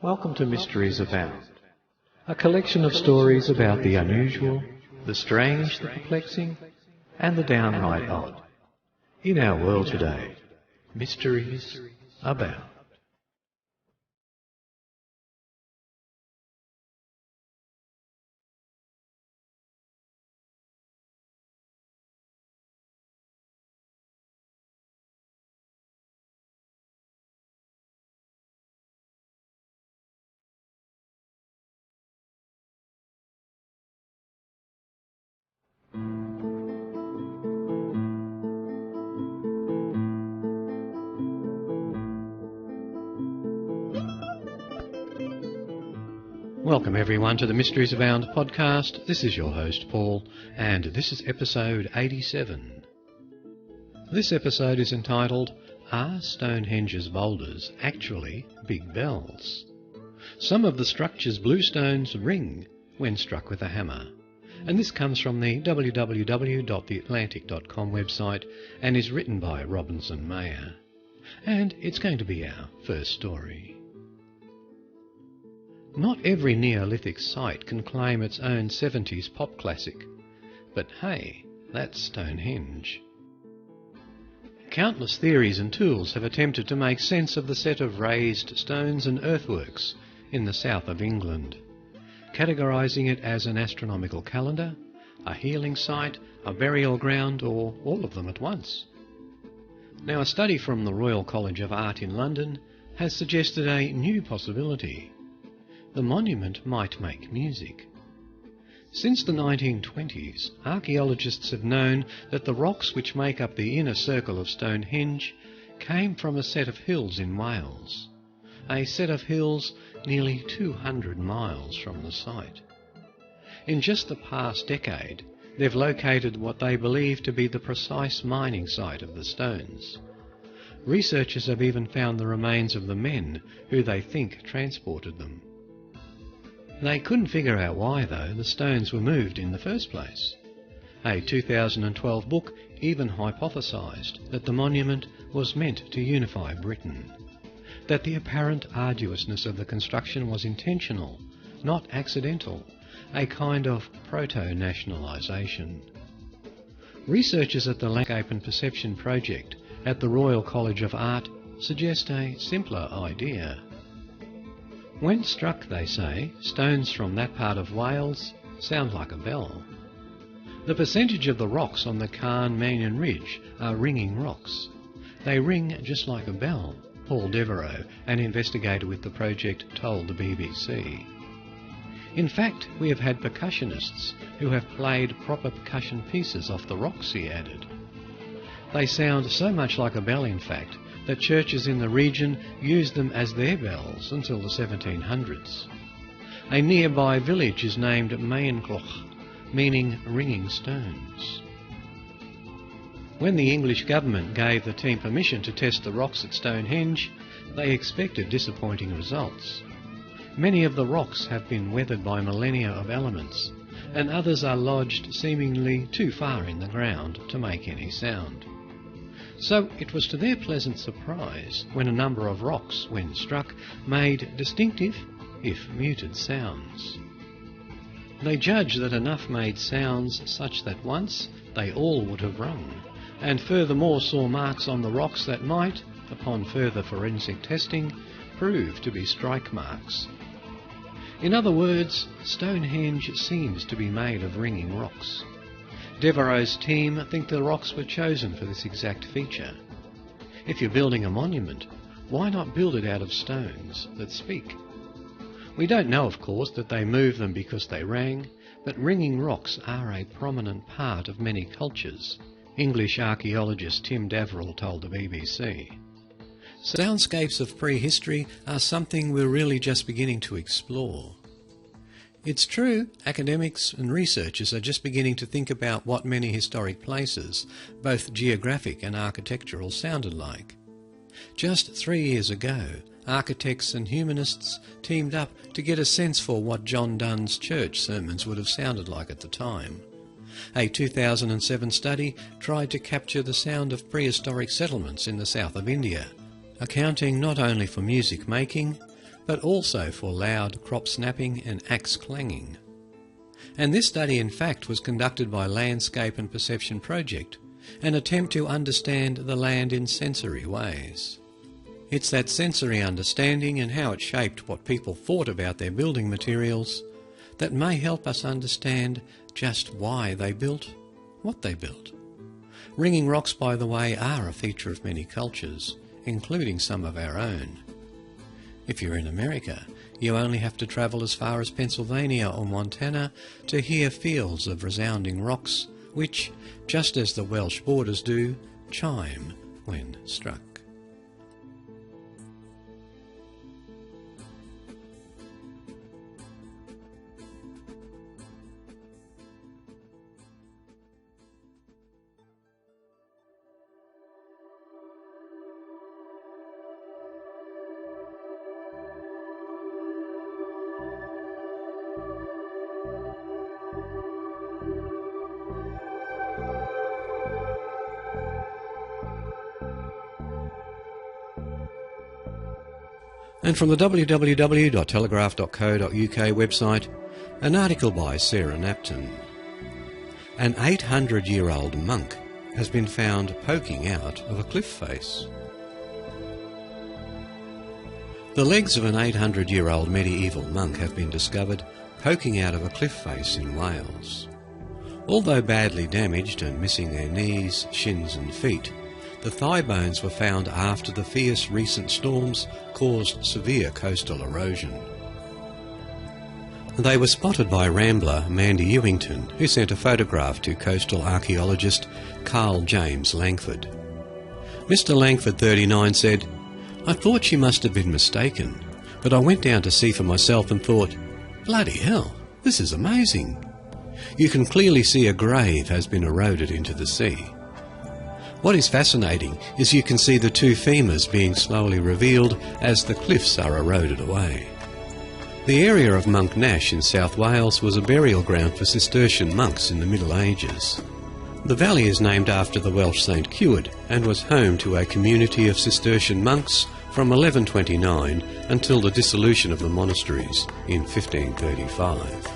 Welcome to Mysteries Abound, a collection of stories about the unusual, the strange, the perplexing, and the downright odd. In our world today, mysteries abound. Welcome everyone to the Mysteries Abound podcast. This is your host Paul, and this is episode 87. This episode is entitled, Are Stonehenges Boulders Actually Big Bells? Some of the structure's blue stones ring when struck with a hammer. And this comes from the www.theatlantic.com website and is written by Robinson Mayer. And it's going to be our first story. Not every Neolithic site can claim its own 70s pop classic, but hey, that's Stonehenge. Countless theories and tools have attempted to make sense of the set of raised stones and earthworks in the south of England, categorising it as an astronomical calendar, a healing site, a burial ground, or all of them at once. Now, a study from the Royal College of Art in London has suggested a new possibility. The monument might make music. Since the 1920s, archaeologists have known that the rocks which make up the inner circle of Stonehenge came from a set of hills in Wales, a set of hills nearly 200 miles from the site. In just the past decade, they've located what they believe to be the precise mining site of the stones. Researchers have even found the remains of the men who they think transported them. They couldn't figure out why, though, the stones were moved in the first place. A 2012 book even hypothesised that the monument was meant to unify Britain, that the apparent arduousness of the construction was intentional, not accidental, a kind of proto-nationalisation. Researchers at the Landscape and Perception Project at the Royal College of Art suggest a simpler idea. When struck, they say, stones from that part of Wales sound like a bell. The percentage of the rocks on the Carn Mannion Ridge are ringing rocks. They ring just like a bell, Paul Devereux, an investigator with the project, told the BBC. In fact, we have had percussionists who have played proper percussion pieces off the rocks, he added. They sound so much like a bell, in fact, that churches in the region used them as their bells until the 1700s. A nearby village is named Maencloch, meaning ringing stones. When the English government gave the team permission to test the rocks at Stonehenge, they expected disappointing results. Many of the rocks have been weathered by millennia of elements, and others are lodged seemingly too far in the ground to make any sound. So it was to their pleasant surprise when a number of rocks, when struck, made distinctive, if muted, sounds. They judged that enough made sounds such that once they all would have rung, and furthermore saw marks on the rocks that might, upon further forensic testing, prove to be strike marks. In other words, Stonehenge seems to be made of ringing rocks. Devereux's team think the rocks were chosen for this exact feature. If you're building a monument, why not build it out of stones that speak? We don't know, of course, that they moved them because they rang, but ringing rocks are a prominent part of many cultures, English archaeologist Tim Daverill told the BBC. Soundscapes of prehistory are something we're really just beginning to explore. It's true, academics and researchers are just beginning to think about what many historic places, both geographic and architectural, sounded like. Just 3 years ago, architects and humanists teamed up to get a sense for what John Donne's church sermons would have sounded like at the time. A 2007 study tried to capture the sound of prehistoric settlements in the south of India, accounting not only for music making, but also for loud crop snapping and axe clanging. And this study in fact was conducted by Landscape and Perception Project, an attempt to understand the land in sensory ways. It's that sensory understanding and how it shaped what people thought about their building materials that may help us understand just why they built what they built. Ringing rocks, by the way, are a feature of many cultures, including some of our own. If you're in America, you only have to travel as far as Pennsylvania or Montana to hear fields of resounding rocks which, just as the Welsh borders do, chime when struck. And from the www.telegraph.co.uk website, an article by Sarah Napton. An 800-year-old monk has been found poking out of a cliff face. The legs of an 800-year-old medieval monk have been discovered poking out of a cliff face in Wales. Although badly damaged and missing their knees, shins and feet, the thigh bones were found after the fierce recent storms caused severe coastal erosion. They were spotted by rambler Mandy Ewington, who sent a photograph to coastal archaeologist Carl James Langford. Mr. Langford, 39, said, "I thought she must have been mistaken, but I went down to see for myself and thought, bloody hell, this is amazing. You can clearly see a grave has been eroded into the sea. What is fascinating is you can see the two femurs being slowly revealed as the cliffs are eroded away." The area of Monknash in South Wales was a burial ground for Cistercian monks in the Middle Ages. The valley is named after the Welsh Saint Ciwyd and was home to a community of Cistercian monks from 1129 until the dissolution of the monasteries in 1535.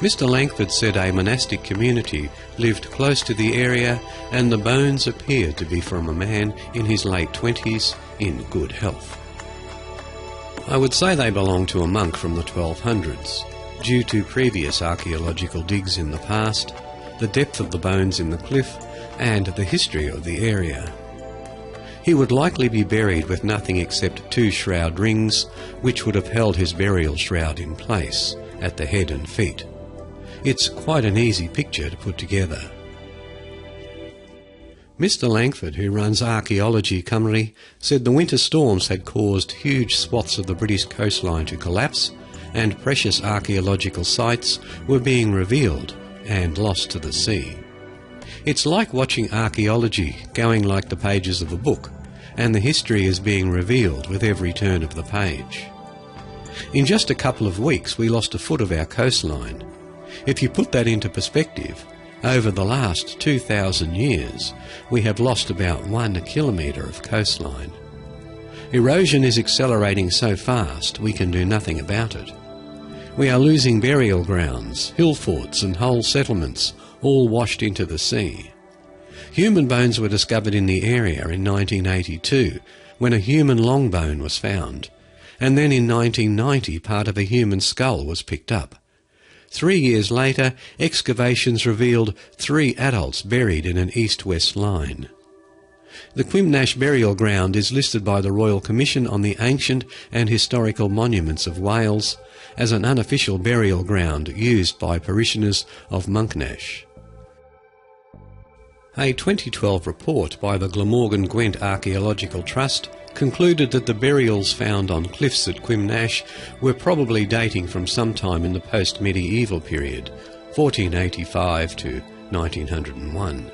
Mr. Langford said a monastic community lived close to the area and the bones appeared to be from a man in his late 20s in good health. I would say they belong to a monk from the 1200s, due to previous archaeological digs in the past, the depth of the bones in the cliff, and the history of the area. He would likely be buried with nothing except 2 shroud rings, which would have held his burial shroud in place at the head and feet. It's quite an easy picture to put together. Mr. Langford, who runs Archaeology Cymru, said the winter storms had caused huge swaths of the British coastline to collapse and precious archaeological sites were being revealed and lost to the sea. It's like watching archaeology going like the pages of a book, and the history is being revealed with every turn of the page. In just a couple of weeks we lost a foot of our coastline. If you put that into perspective, over the last 2,000 years we have lost about 1 kilometre of coastline. Erosion is accelerating so fast we can do nothing about it. We are losing burial grounds, hill forts and whole settlements, all washed into the sea. Human bones were discovered in the area in 1982 when a human long bone was found, and then in 1990 part of a human skull was picked up. 3 years later, excavations revealed 3 adults buried in an east-west line. The Quimnash burial ground is listed by the Royal Commission on the Ancient and Historical Monuments of Wales as an unofficial burial ground used by parishioners of Monknash. A 2012 report by the Glamorgan Gwent Archaeological Trust concluded that the burials found on cliffs at Quimnash were probably dating from sometime in the post-medieval period, 1485 to 1901.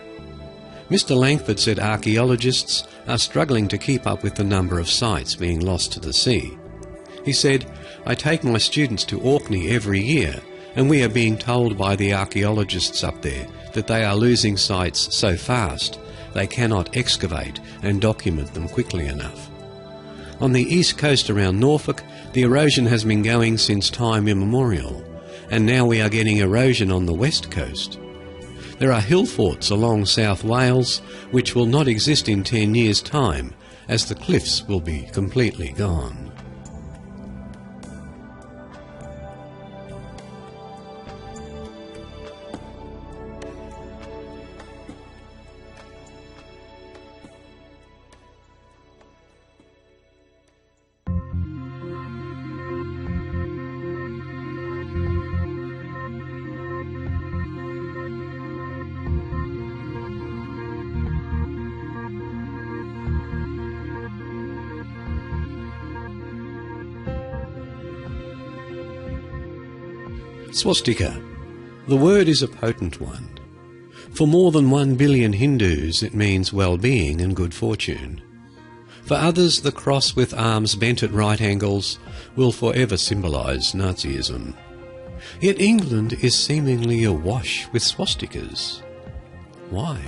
Mr. Langford said archaeologists are struggling to keep up with the number of sites being lost to the sea. He said, "I take my students to Orkney every year, and we are being told by the archaeologists up there that they are losing sites so fast they cannot excavate and document them quickly enough. On the east coast around Norfolk, the erosion has been going since time immemorial, and now we are getting erosion on the west coast. There are hill forts along South Wales which will not exist in 10 years' time, as the cliffs will be completely gone. Swastika. The word is a potent one. For more than 1 billion Hindus it means well-being and good fortune. For others, the cross with arms bent at right angles will forever symbolise Nazism. Yet England is seemingly awash with swastikas. Why?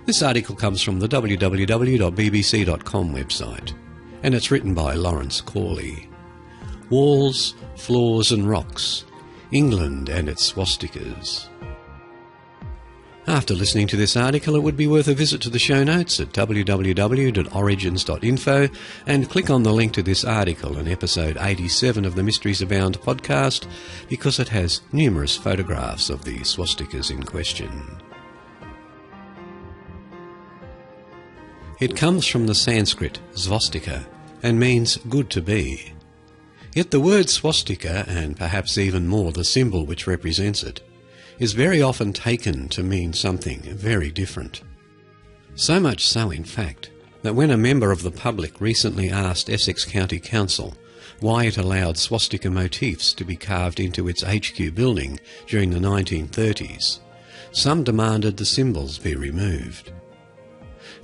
This article comes from the www.bbc.com website, and it's written by Lawrence Corley. Walls, Floors and Rocks, England and its swastikas. After listening to this article, it would be worth a visit to the show notes at www.origins.info and click on the link to this article in episode 87 of the Mysteries Abound podcast, because it has numerous photographs of the swastikas in question. It comes from the Sanskrit swastika and means good to be. Yet the word swastika, and perhaps even more the symbol which represents it, is very often taken to mean something very different. So much so, in fact, that when a member of the public recently asked Essex County Council why it allowed swastika motifs to be carved into its HQ building during the 1930s, some demanded the symbols be removed.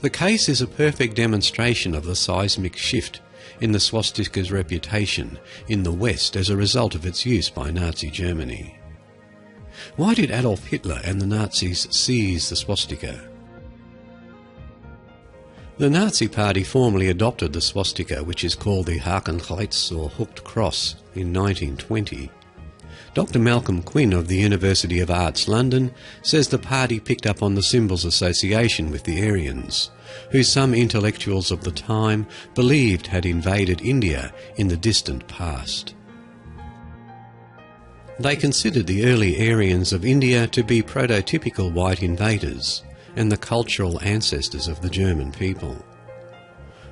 The case is a perfect demonstration of the seismic shift in the swastika's reputation in the West as a result of its use by Nazi Germany. Why did Adolf Hitler and the Nazis seize the swastika? The Nazi Party formally adopted the swastika, which is called the Hakenkreuz or Hooked Cross, in 1920. Dr. Malcolm Quinn of the University of Arts London says the party picked up on the symbol's association with the Aryans, who some intellectuals of the time believed had invaded India in the distant past. They considered the early Aryans of India to be prototypical white invaders and the cultural ancestors of the German people.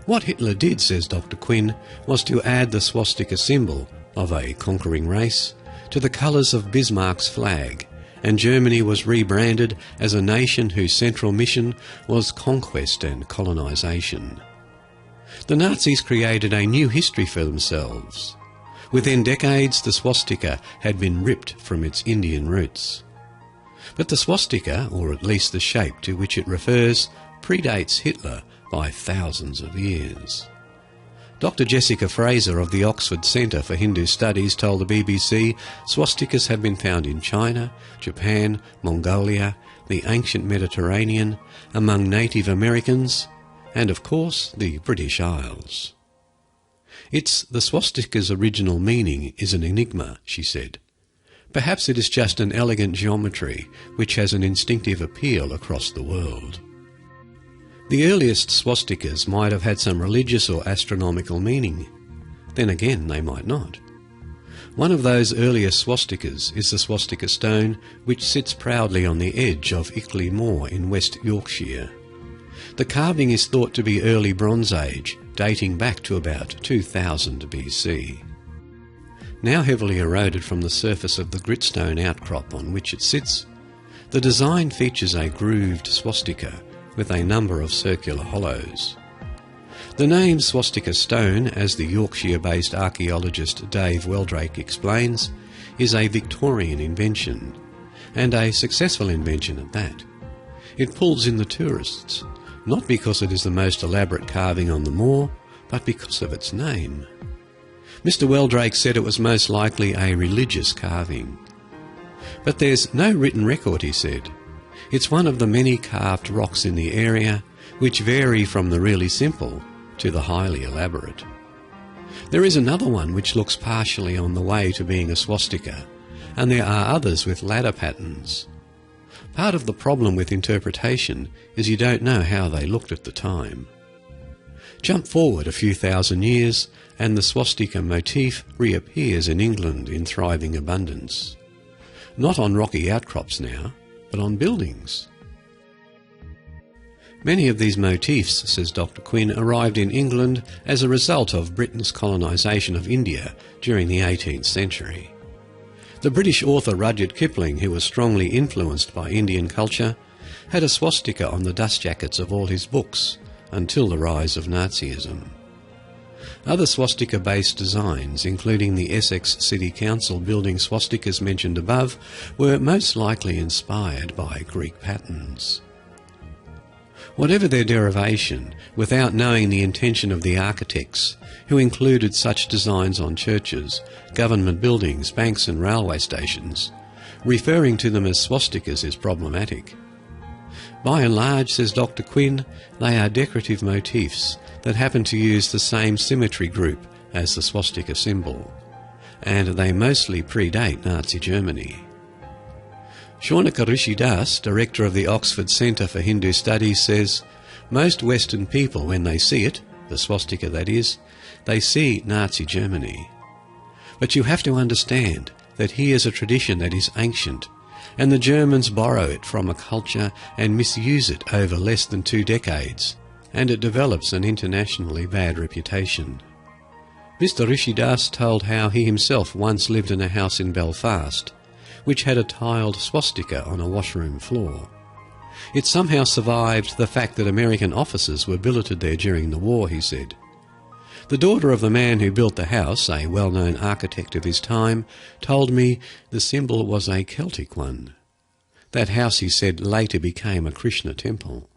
What Hitler did, says Dr. Quinn, was to add the swastika symbol of a conquering race to the colours of Bismarck's flag, and Germany was rebranded as a nation whose central mission was conquest and colonisation. The Nazis created a new history for themselves. Within decades, the swastika had been ripped from its Indian roots. But the swastika, or at least the shape to which it refers, predates Hitler by thousands of years. Dr. Jessica Fraser of the Oxford Centre for Hindu Studies told the BBC swastikas have been found in China, Japan, Mongolia, the ancient Mediterranean, among Native Americans, and of course the British Isles. It's the swastika's original meaning is an enigma, she said. Perhaps it is just an elegant geometry which has an instinctive appeal across the world. The earliest swastikas might have had some religious or astronomical meaning. Then again, they might not. One of those earliest swastikas is the swastika stone which sits proudly on the edge of Ickley Moor in West Yorkshire. The carving is thought to be early Bronze Age, dating back to about 2000 BC. Now heavily eroded from the surface of the gritstone outcrop on which it sits, the design features a grooved swastika with a number of circular hollows. The name swastika stone, as the Yorkshire-based archaeologist Dave Weldrake explains, is a Victorian invention, and a successful invention at that. It pulls in the tourists, not because it is the most elaborate carving on the moor, but because of its name. Mr. Weldrake said it was most likely a religious carving. But there's no written record, he said. It's one of the many carved rocks in the area, which vary from the really simple to the highly elaborate. There is another one which looks partially on the way to being a swastika, and there are others with ladder patterns. Part of the problem with interpretation is you don't know how they looked at the time. Jump forward a few thousand years and the swastika motif reappears in England in thriving abundance. Not on rocky outcrops now, but on buildings. Many of these motifs, says Dr. Quinn, arrived in England as a result of Britain's colonisation of India during the 18th century. The British author Rudyard Kipling, who was strongly influenced by Indian culture, had a swastika on the dust jackets of all his books until the rise of Nazism. Other swastika-based designs, including the Essex City Council building swastikas mentioned above, were most likely inspired by Greek patterns. Whatever their derivation, without knowing the intention of the architects, who included such designs on churches, government buildings, banks and railway stations, referring to them as swastikas is problematic. By and large, says Dr. Quinn, they are decorative motifs that happen to use the same symmetry group as the swastika symbol, and they mostly predate Nazi Germany. Shaunaka Rishi Das, director of the Oxford Centre for Hindu Studies, says, most Western people, when they see it, the swastika that is, they see Nazi Germany. But you have to understand that here's a tradition that is ancient, and the Germans borrow it from a culture and misuse it over less than 2 decades, and it develops an internationally bad reputation. Mr. Rishi Das told how he himself once lived in a house in Belfast, which had a tiled swastika on a washroom floor. It somehow survived the fact that American officers were billeted there during the war, he said. The daughter of the man who built the house, a well-known architect of his time, told me the symbol was a Celtic one. That house, he said, later became a Krishna temple.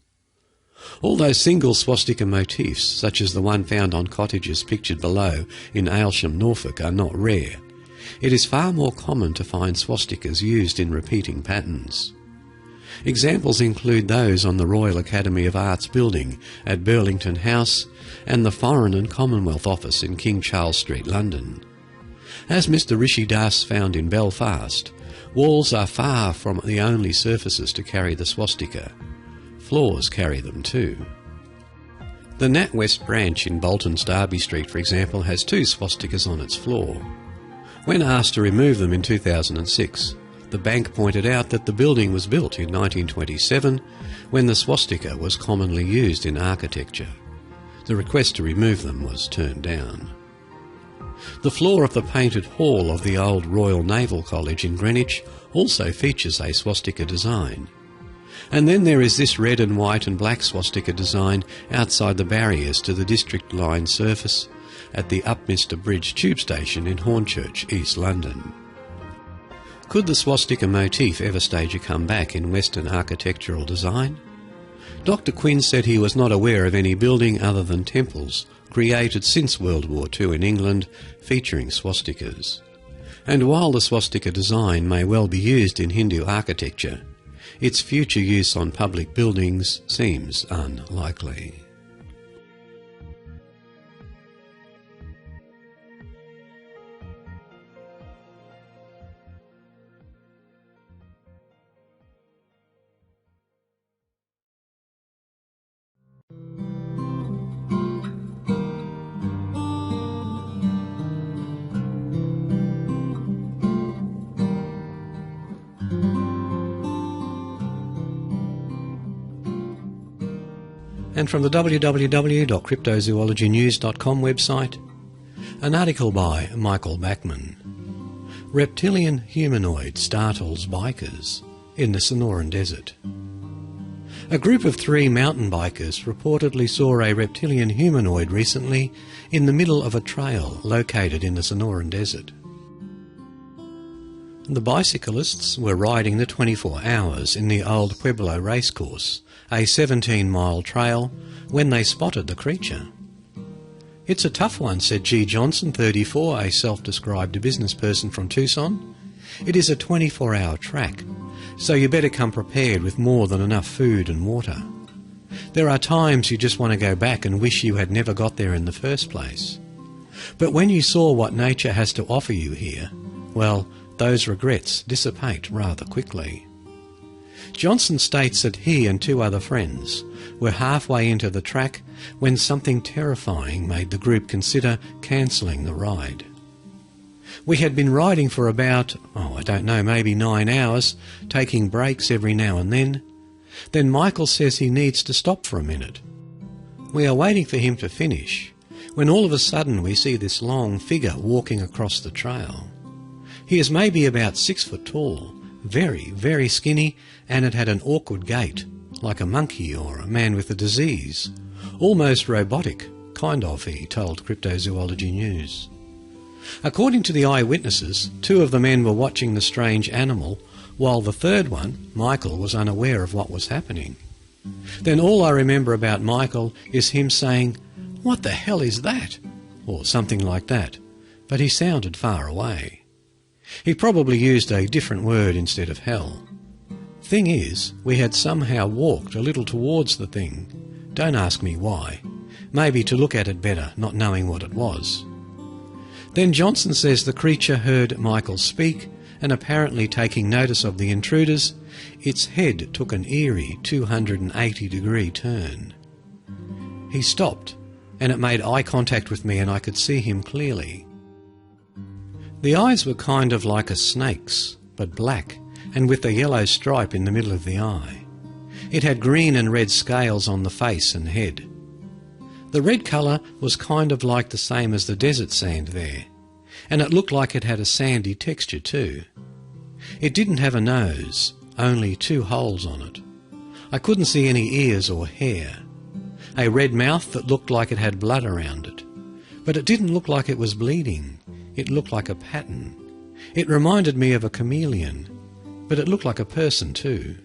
Although single swastika motifs, such as the one found on cottages pictured below in Aylsham, Norfolk, are not rare, it is far more common to find swastikas used in repeating patterns. Examples include those on the Royal Academy of Arts building at Burlington House and the Foreign and Commonwealth Office in King Charles Street, London. As Mr. Rishi Das found in Belfast, walls are far from the only surfaces to carry the swastika. Floors carry them too. The NatWest branch in Bolton's Derby Street, for example, has 2 swastikas on its floor. When asked to remove them in 2006, the bank pointed out that the building was built in 1927, when the swastika was commonly used in architecture. The request to remove them was turned down. The floor of the painted hall of the old Royal Naval College in Greenwich also features a swastika design. And then there is this red and white and black swastika design outside the barriers to the District Line surface at the Upminster Bridge tube station in Hornchurch, East London. Could the swastika motif ever stage a comeback in Western architectural design? Dr. Quinn said he was not aware of any building other than temples created since World War II in England featuring swastikas. And while the swastika design may well be used in Hindu architecture, its future use on public buildings seems unlikely. And from the www.cryptozoologynews.com website, an article by Michael Bachman. Reptilian humanoid startles bikers in the Sonoran Desert. A group of 3 mountain bikers reportedly saw a reptilian humanoid recently in the middle of a trail located in the Sonoran Desert. The bicyclists were riding the 24 hours in the old Pueblo racecourse, a 17-mile trail, when they spotted the creature. "It's a tough one," said G. Johnson, 34, a self-described business person from Tucson. "It is a 24-hour track, so you better come prepared with more than enough food and water. There are times you just want to go back and wish you had never got there in the first place. But when you saw what nature has to offer you here, well, those regrets dissipate rather quickly. Johnson states that he and two other friends were halfway into the track when something terrifying made the group consider cancelling the ride. We had been riding for about, maybe 9 hours, taking breaks every now and then. Then Michael says he needs to stop for a minute. We are waiting for him to finish, when all of a sudden we see this long figure walking across the trail. He is maybe about 6 foot tall, very, very skinny, and it had an awkward gait, like a monkey or a man with a disease. Almost robotic, kind of, he told Cryptozoology News. According to the eyewitnesses, 2 of the men were watching the strange animal, while the third one, Michael, was unaware of what was happening. Then all I remember about Michael is him saying, "What the hell is that?" or something like that, but he sounded far away. He probably used a different word instead of hell. Thing is, we had somehow walked a little towards the thing. Don't ask me why. Maybe to look at it better, not knowing what it was. Then Johnson says the creature heard Michael speak, and apparently taking notice of the intruders, its head took an eerie 280-degree turn. He stopped, and it made eye contact with me, and I could see him clearly. The eyes were kind of like a snake's, but black, and with a yellow stripe in the middle of the eye. It had green and red scales on the face and head. The red colour was kind of like the same as the desert sand there, and it looked like it had a sandy texture too. It didn't have a nose, only 2 holes on it. I couldn't see any ears or hair. A red mouth that looked like it had blood around it. But it didn't look like it was bleeding. It looked like a pattern. It reminded me of a chameleon, but it looked like a person too.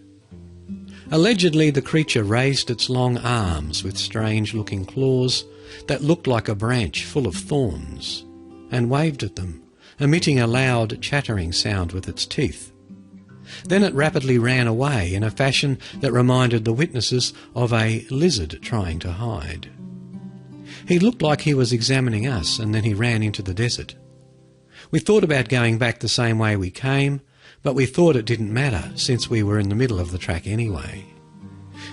Allegedly, the creature raised its long arms with strange-looking claws that looked like a branch full of thorns, and waved at them, emitting a loud chattering sound with its teeth. Then it rapidly ran away in a fashion that reminded the witnesses of a lizard trying to hide. He looked like he was examining us, and then he ran into the desert. We thought about going back the same way we came, but we thought it didn't matter since we were in the middle of the track anyway.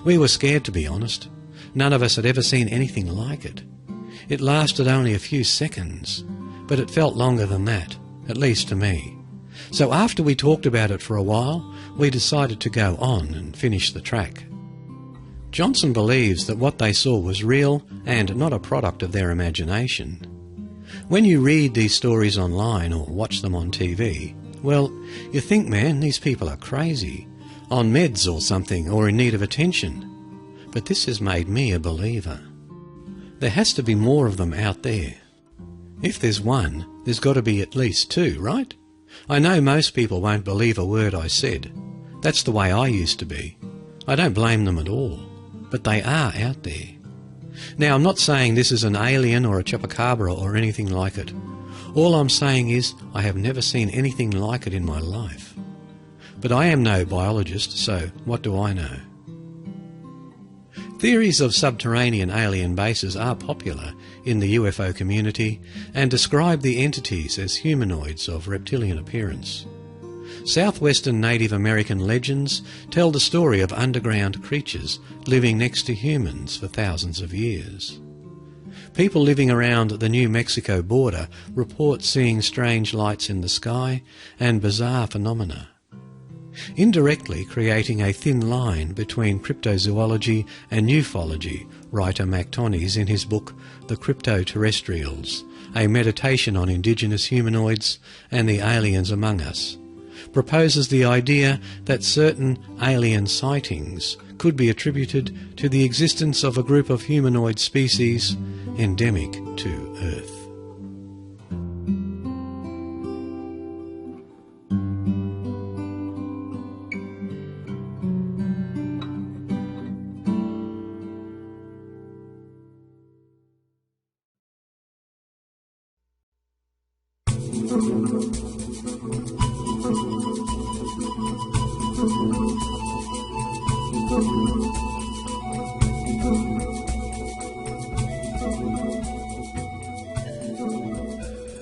We were scared, to be honest. None of us had ever seen anything like it. It lasted only a few seconds, but it felt longer than that, at least to me. So after we talked about it for a while, we decided to go on and finish the track. Johnson believes that what they saw was real and not a product of their imagination. When you read these stories online or watch them on TV, well, you think, man, these people are crazy, on meds or something, or in need of attention. But this has made me a believer. There has to be more of them out there. If there's one, there's got to be at least 2, right? I know most people won't believe a word I said. That's the way I used to be. I don't blame them at all, but they are out there. Now, I'm not saying this is an alien or a chupacabra or anything like it. All I'm saying is I have never seen anything like it in my life. But I am no biologist, so what do I know? Theories of subterranean alien bases are popular in the UFO community and describe the entities as humanoids of reptilian appearance. Southwestern Native American legends tell the story of underground creatures living next to humans for thousands of years. People living around the New Mexico border report seeing strange lights in the sky and bizarre phenomena, indirectly creating a thin line between cryptozoology and ufology, writer MacTonnies in his book The Crypto-Terrestrials, a meditation on indigenous humanoids and the aliens among us, proposes the idea that certain alien sightings could be attributed to the existence of a group of humanoid species endemic to Earth.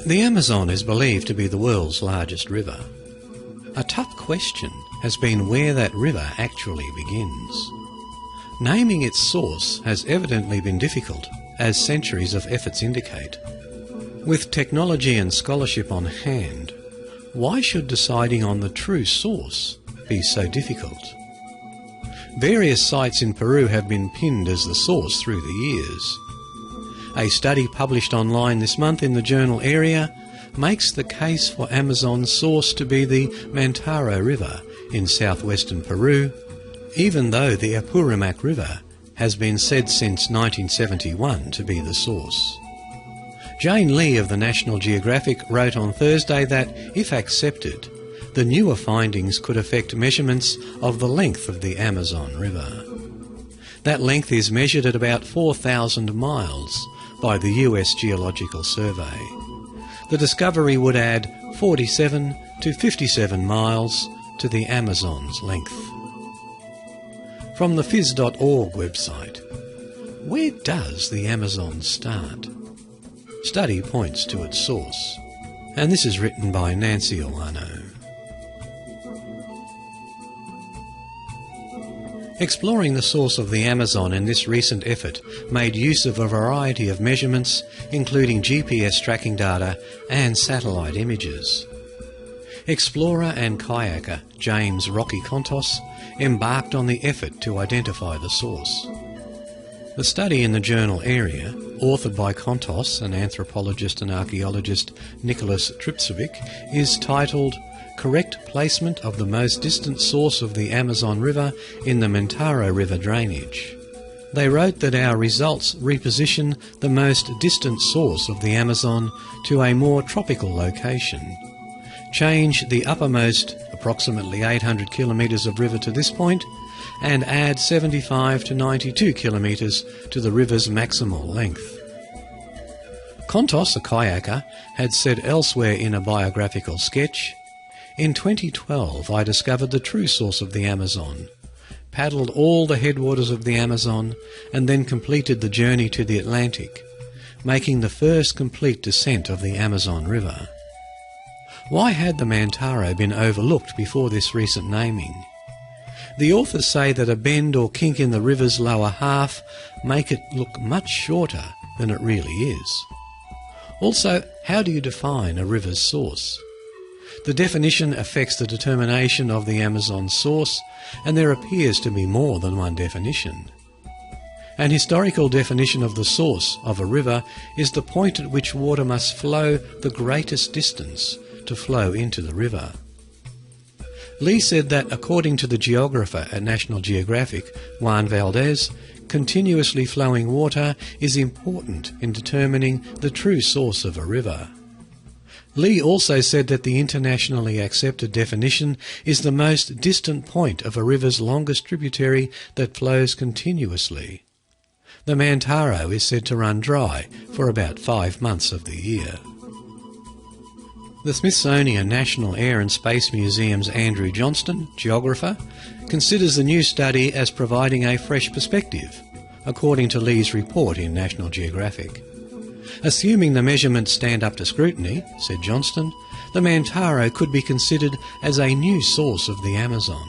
The Amazon is believed to be the world's largest river. A tough question has been where that river actually begins. Naming its source has evidently been difficult, as centuries of efforts indicate. With technology and scholarship on hand, why should deciding on the true source be so difficult? Various sites in Peru have been pinned as the source through the years. A study published online this month in the journal Area makes the case for Amazon's source to be the Mantaro River in southwestern Peru, even though the Apurimac River has been said since 1971 to be the source. Jane Lee of the National Geographic wrote on Thursday that, if accepted, the newer findings could affect measurements of the length of the Amazon River. That length is measured at about 4,000 miles by the US Geological Survey. The discovery would add 47 to 57 miles to the Amazon's length. From the phys.org website, where does the Amazon start? Study points to its source, and this is written by Nancy Olano. Exploring the source of the Amazon in this recent effort made use of a variety of measurements, including GPS tracking data and satellite images. Explorer and kayaker James Rocky Contos embarked on the effort to identify the source. The study in the journal Area, authored by Kontos and anthropologist and archaeologist Nicholas Tripcevic, is titled Correct Placement of the Most Distant Source of the Amazon River in the Mantaro River Drainage. They wrote that our results reposition the most distant source of the Amazon to a more tropical location, change the uppermost approximately 800 kilometres of river to this point, and add 75 to 92 kilometres to the river's maximal length. Kontos, a kayaker, had said elsewhere in a biographical sketch, "In 2012 I discovered the true source of the Amazon, paddled all the headwaters of the Amazon, and then completed the journey to the Atlantic, making the first complete descent of the Amazon River." Why had the Mantaro been overlooked before this recent naming? The authors say that a bend or kink in the river's lower half make it look much shorter than it really is. Also, how do you define a river's source? The definition affects the determination of the Amazon's source, and there appears to be more than one definition. An historical definition of the source of a river is the point at which water must flow the greatest distance to flow into the river. Lee said that, according to the geographer at National Geographic, Juan Valdez, continuously flowing water is important in determining the true source of a river. Lee also said that the internationally accepted definition is the most distant point of a river's longest tributary that flows continuously. The Mantaro is said to run dry for about 5 months of the year. The Smithsonian National Air and Space Museum's Andrew Johnston, geographer, considers the new study as providing a fresh perspective, according to Lee's report in National Geographic. Assuming the measurements stand up to scrutiny, said Johnston, the Mantaro could be considered as a new source of the Amazon.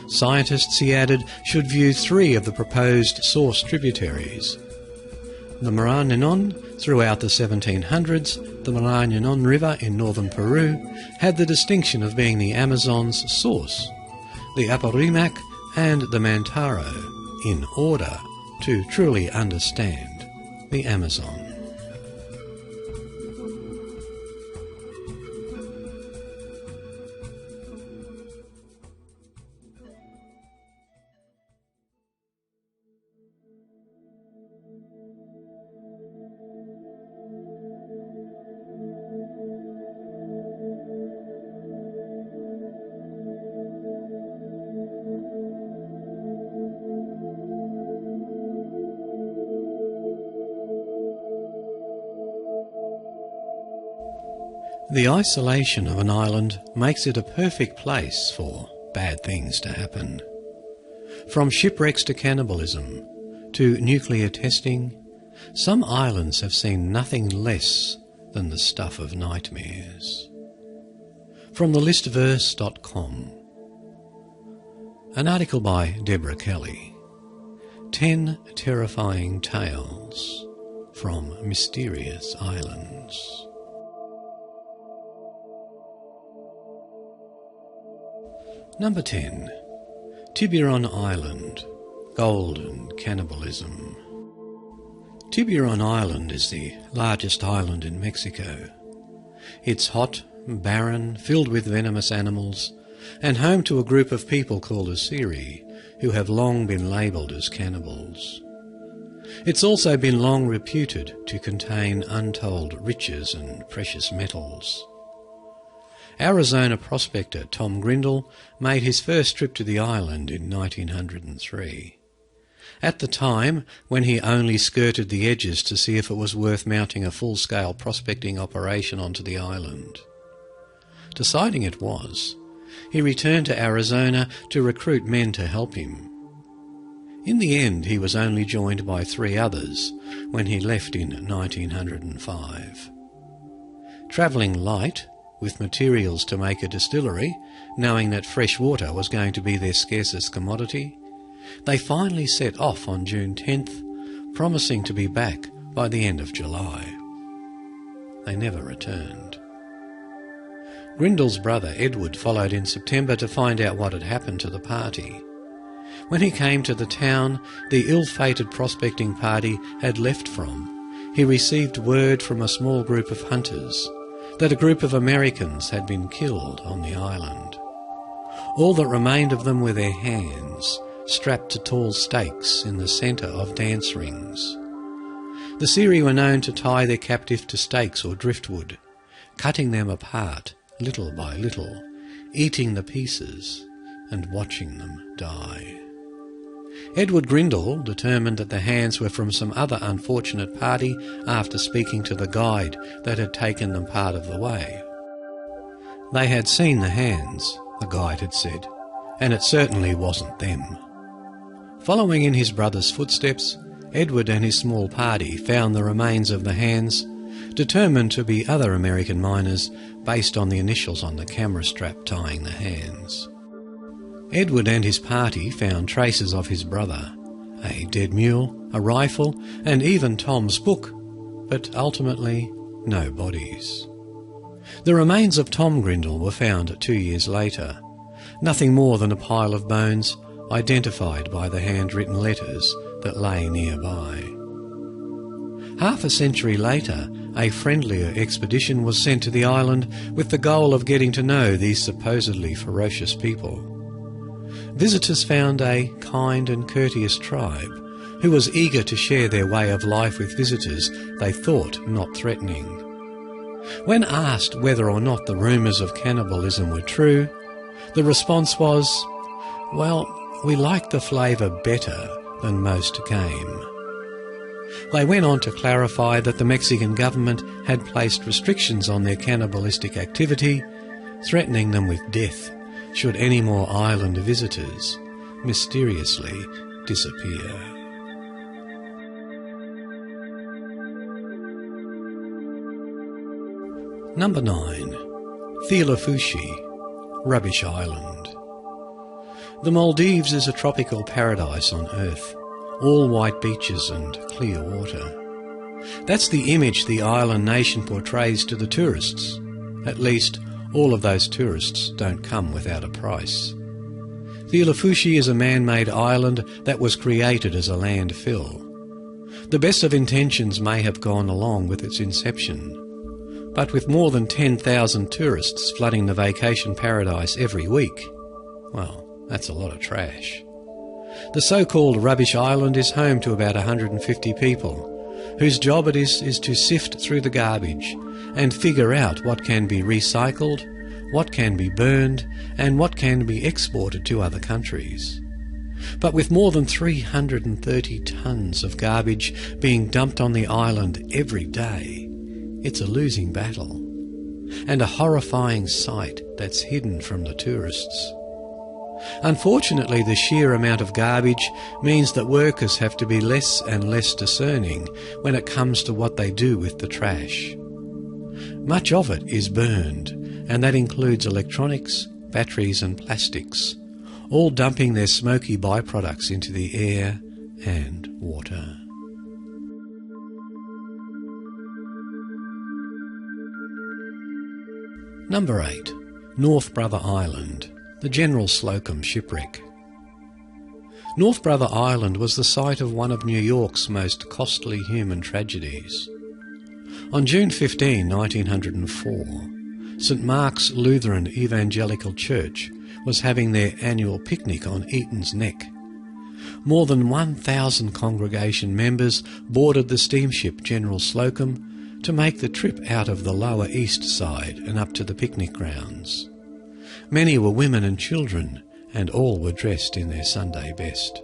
Scientists, he added, should view 3 of the proposed source tributaries. The Marañón, throughout the 1700s, the Marañón River in northern Peru had the distinction of being the Amazon's source, the Apurimac and the Mantaro, in order to truly understand the Amazon. The isolation of an island makes it a perfect place for bad things to happen. From shipwrecks to cannibalism, to nuclear testing, some islands have seen nothing less than the stuff of nightmares. From thelistverse.com. An article by Deborah Kelly. 10 Terrifying Tales from Mysterious Islands. Number 10. Tiburon Island, Gold and Cannibalism. Tiburon Island is the largest island in Mexico. It's hot, barren, filled with venomous animals, and home to a group of people called Asiri, who have long been labelled as cannibals. It's also been long reputed to contain untold riches and precious metals. Arizona prospector Tom Grindle made his first trip to the island in 1903. At the time, when he only skirted the edges to see if it was worth mounting a full-scale prospecting operation onto the island. Deciding it was, he returned to Arizona to recruit men to help him. In the end, he was only joined by 3 others when he left in 1905. Travelling light, with materials to make a distillery, knowing that fresh water was going to be their scarcest commodity, they finally set off on June 10th, promising to be back by the end of July. They never returned. Grindle's brother Edward followed in September to find out what had happened to the party. When he came to the town the ill-fated prospecting party had left from, he received word from a small group of hunters that a group of Americans had been killed on the island. All that remained of them were their hands, strapped to tall stakes in the centre of dance rings. The Siri were known to tie their captive to stakes or driftwood, cutting them apart little by little, eating the pieces and watching them die. Edward Grindle determined that the hands were from some other unfortunate party after speaking to the guide that had taken them part of the way. They had seen the hands, the guide had said, and it certainly wasn't them. Following in his brother's footsteps, Edward and his small party found the remains of the hands, determined to be other American miners based on the initials on the camera strap tying the hands. Edward and his party found traces of his brother, a dead mule, a rifle, and even Tom's book, but ultimately no bodies. The remains of Tom Grindle were found 2 years later, nothing more than a pile of bones identified by the handwritten letters that lay nearby. Half a century later, a friendlier expedition was sent to the island with the goal of getting to know these supposedly ferocious people. Visitors found a kind and courteous tribe who was eager to share their way of life with visitors they thought not threatening. When asked whether or not the rumours of cannibalism were true, the response was, "Well, we like the flavour better than most game." They went on to clarify that the Mexican government had placed restrictions on their cannibalistic activity, threatening them with death should any more island visitors mysteriously disappear. Number 9. Thilafushi, Rubbish Island. The Maldives is a tropical paradise on Earth, all white beaches and clear water. That's the image the island nation portrays to the tourists. At least, all of those tourists don't come without a price. Thilafushi is a man-made island that was created as a landfill. The best of intentions may have gone along with its inception, but with more than 10,000 tourists flooding the vacation paradise every week, well, that's a lot of trash. The so-called Rubbish Island is home to about 150 people, whose job it is to sift through the garbage and figure out what can be recycled, what can be burned, and what can be exported to other countries. But with more than 330 tonnes of garbage being dumped on the island every day, it's a losing battle, and a horrifying sight that's hidden from the tourists. Unfortunately, the sheer amount of garbage means that workers have to be less and less discerning when it comes to what they do with the trash. Much of it is burned, and that includes electronics, batteries and plastics, all dumping their smoky byproducts into the air and water. Number 8. North Brother Island, the General Slocum shipwreck. North Brother Island was the site of one of New York's most costly human tragedies. On June 15, 1904, St Mark's Lutheran Evangelical Church was having their annual picnic on Eaton's Neck. More than 1,000 congregation members boarded the steamship General Slocum to make the trip out of the lower east side and up to the picnic grounds. Many were women and children, and all were dressed in their Sunday best.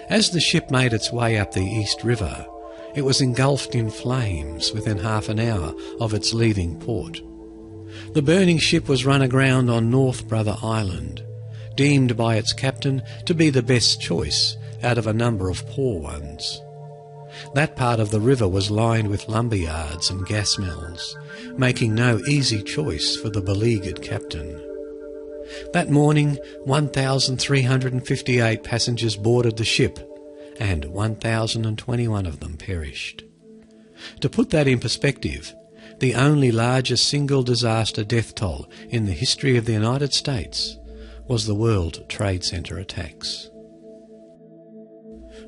As the ship made its way up the East River, it was engulfed in flames within half an hour of its leaving port. The burning ship was run aground on North Brother Island, deemed by its captain to be the best choice out of a number of poor ones. That part of the river was lined with lumber yards and gas mills, making no easy choice for the beleaguered captain. That morning, 1,358 passengers boarded the ship, and 1,021 of them perished. To put that in perspective, the only largest single disaster death toll in the history of the United States was the World Trade Center attacks.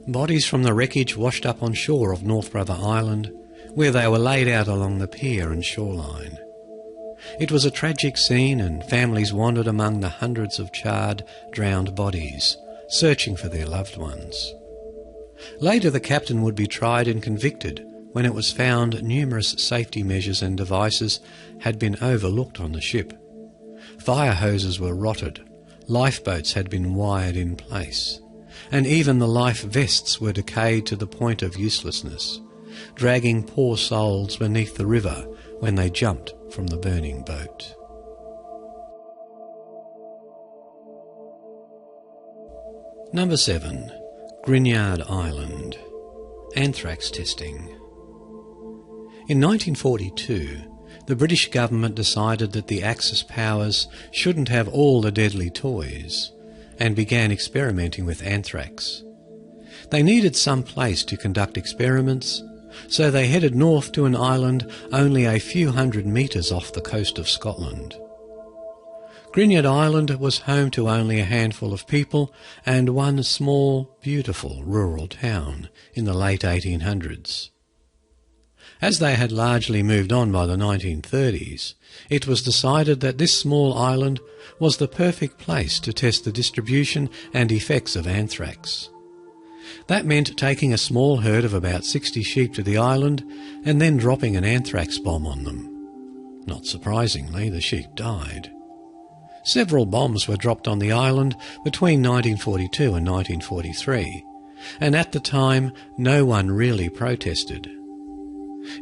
Bodies from the wreckage washed up on shore of North Brother Island, where they were laid out along the pier and shoreline. It was a tragic scene, and families wandered among the hundreds of charred, drowned bodies, searching for their loved ones. Later the captain would be tried and convicted when it was found numerous safety measures and devices had been overlooked on the ship. Fire hoses were rotted, lifeboats had been wired in place, and even the life vests were decayed to the point of uselessness, dragging poor souls beneath the river when they jumped from the burning boat. Number 7. Grignard Island. Anthrax testing. In 1942, the British government decided that the Axis powers shouldn't have all the deadly toys, and began experimenting with anthrax. They needed some place to conduct experiments, so they headed north to an island only a few hundred metres off the coast of Scotland. Grignard Island was home to only a handful of people and one small, beautiful rural town in the late 1800s. As they had largely moved on by the 1930s, it was decided that this small island was the perfect place to test the distribution and effects of anthrax. That meant taking a small herd of about 60 sheep to the island and then dropping an anthrax bomb on them. Not surprisingly, the sheep died. Several bombs were dropped on the island between 1942 and 1943, and at the time no one really protested.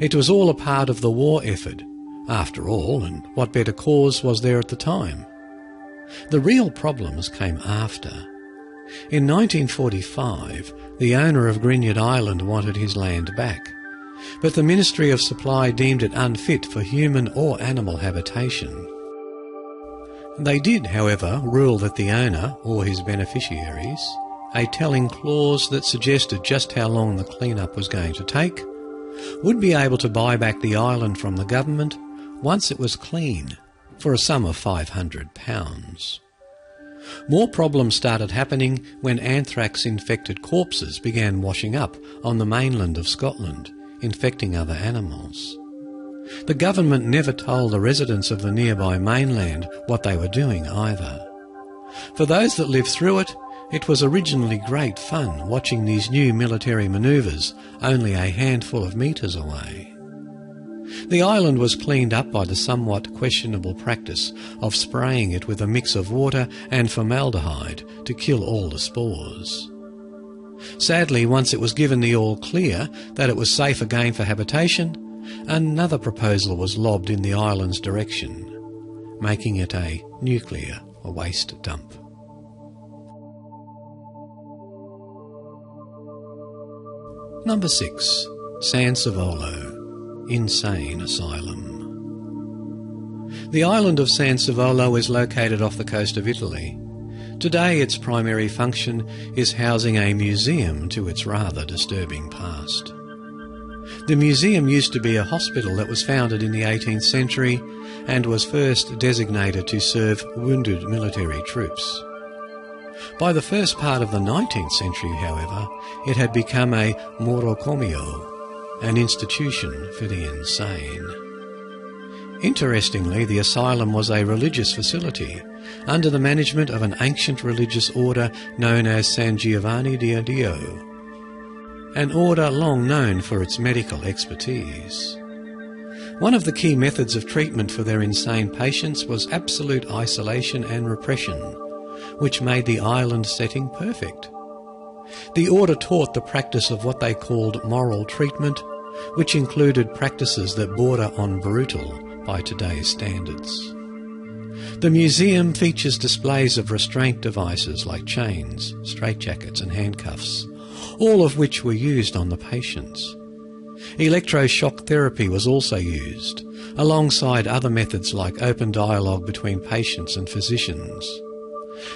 It was all a part of the war effort, after all, and what better cause was there at the time? The real problems came after. In 1945, the owner of Grignard Island wanted his land back, but the Ministry of Supply deemed it unfit for human or animal habitation. They did, however, rule that the owner, or his beneficiaries, a telling clause that suggested just how long the clean-up was going to take, would be able to buy back the island from the government once it was clean, for a sum of £500. More problems started happening when anthrax-infected corpses began washing up on the mainland of Scotland, infecting other animals. The government never told the residents of the nearby mainland what they were doing either. For those that lived through it, it was originally great fun watching these new military manoeuvres only a handful of metres away. The island was cleaned up by the somewhat questionable practice of spraying it with a mix of water and formaldehyde to kill all the spores. Sadly, once it was given the all clear that it was safe again for habitation, another proposal was lobbed in the island's direction, making it a nuclear waste dump. Number 6. San Savolo. insane asylum. The island of San Savolo is located off the coast of Italy. Today its primary function is housing a museum to its rather disturbing past. The museum used to be a hospital that was founded in the 18th century and was first designated to serve wounded military troops. By the first part of the 19th century, however, it had become a morocomio, an institution for the insane. Interestingly, the asylum was a religious facility under the management of an ancient religious order known as San Giovanni di Dio, an order long known for its medical expertise. One of the key methods of treatment for their insane patients was absolute isolation and repression, which made the island setting perfect. The order taught the practice of what they called moral treatment, which included practices that border on brutal by today's standards. The museum features displays of restraint devices like chains, straitjackets and handcuffs, all of which were used on the patients. Electroshock therapy was also used, alongside other methods like open dialogue between patients and physicians.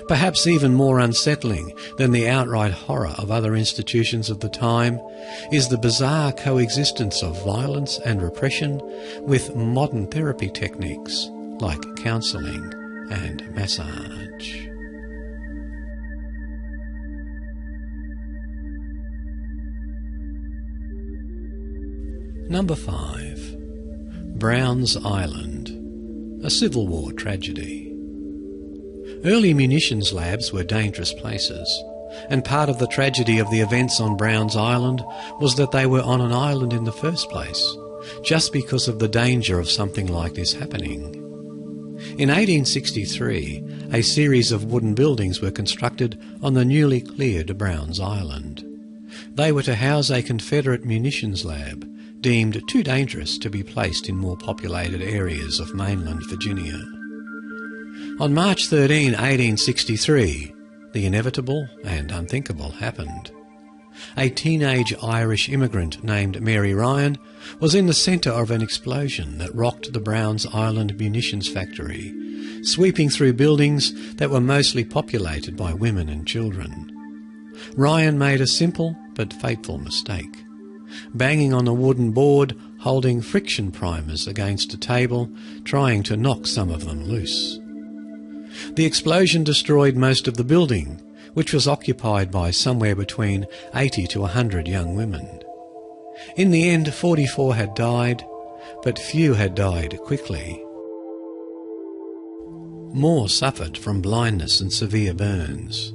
Perhaps even more unsettling than the outright horror of other institutions of the time is the bizarre coexistence of violence and repression with modern therapy techniques like counselling and massage. Number 5. Brown's Island, a Civil War tragedy. Early munitions labs were dangerous places, and part of the tragedy of the events on Brown's Island was that they were on an island in the first place, just because of the danger of something like this happening. In 1863, a series of wooden buildings were constructed on the newly cleared Brown's Island. They were to house a Confederate munitions lab, deemed too dangerous to be placed in more populated areas of mainland Virginia. On March 13, 1863, the inevitable and unthinkable happened. A teenage Irish immigrant named Mary Ryan was in the centre of an explosion that rocked the Brown's Island munitions factory, sweeping through buildings that were mostly populated by women and children. Ryan made a simple but fateful mistake, banging on a wooden board holding friction primers against a table, trying to knock some of them loose. The explosion destroyed most of the building, which was occupied by somewhere between 80 to 100 young women. In the end, 44 had died, but few had died quickly. More suffered from blindness and severe burns.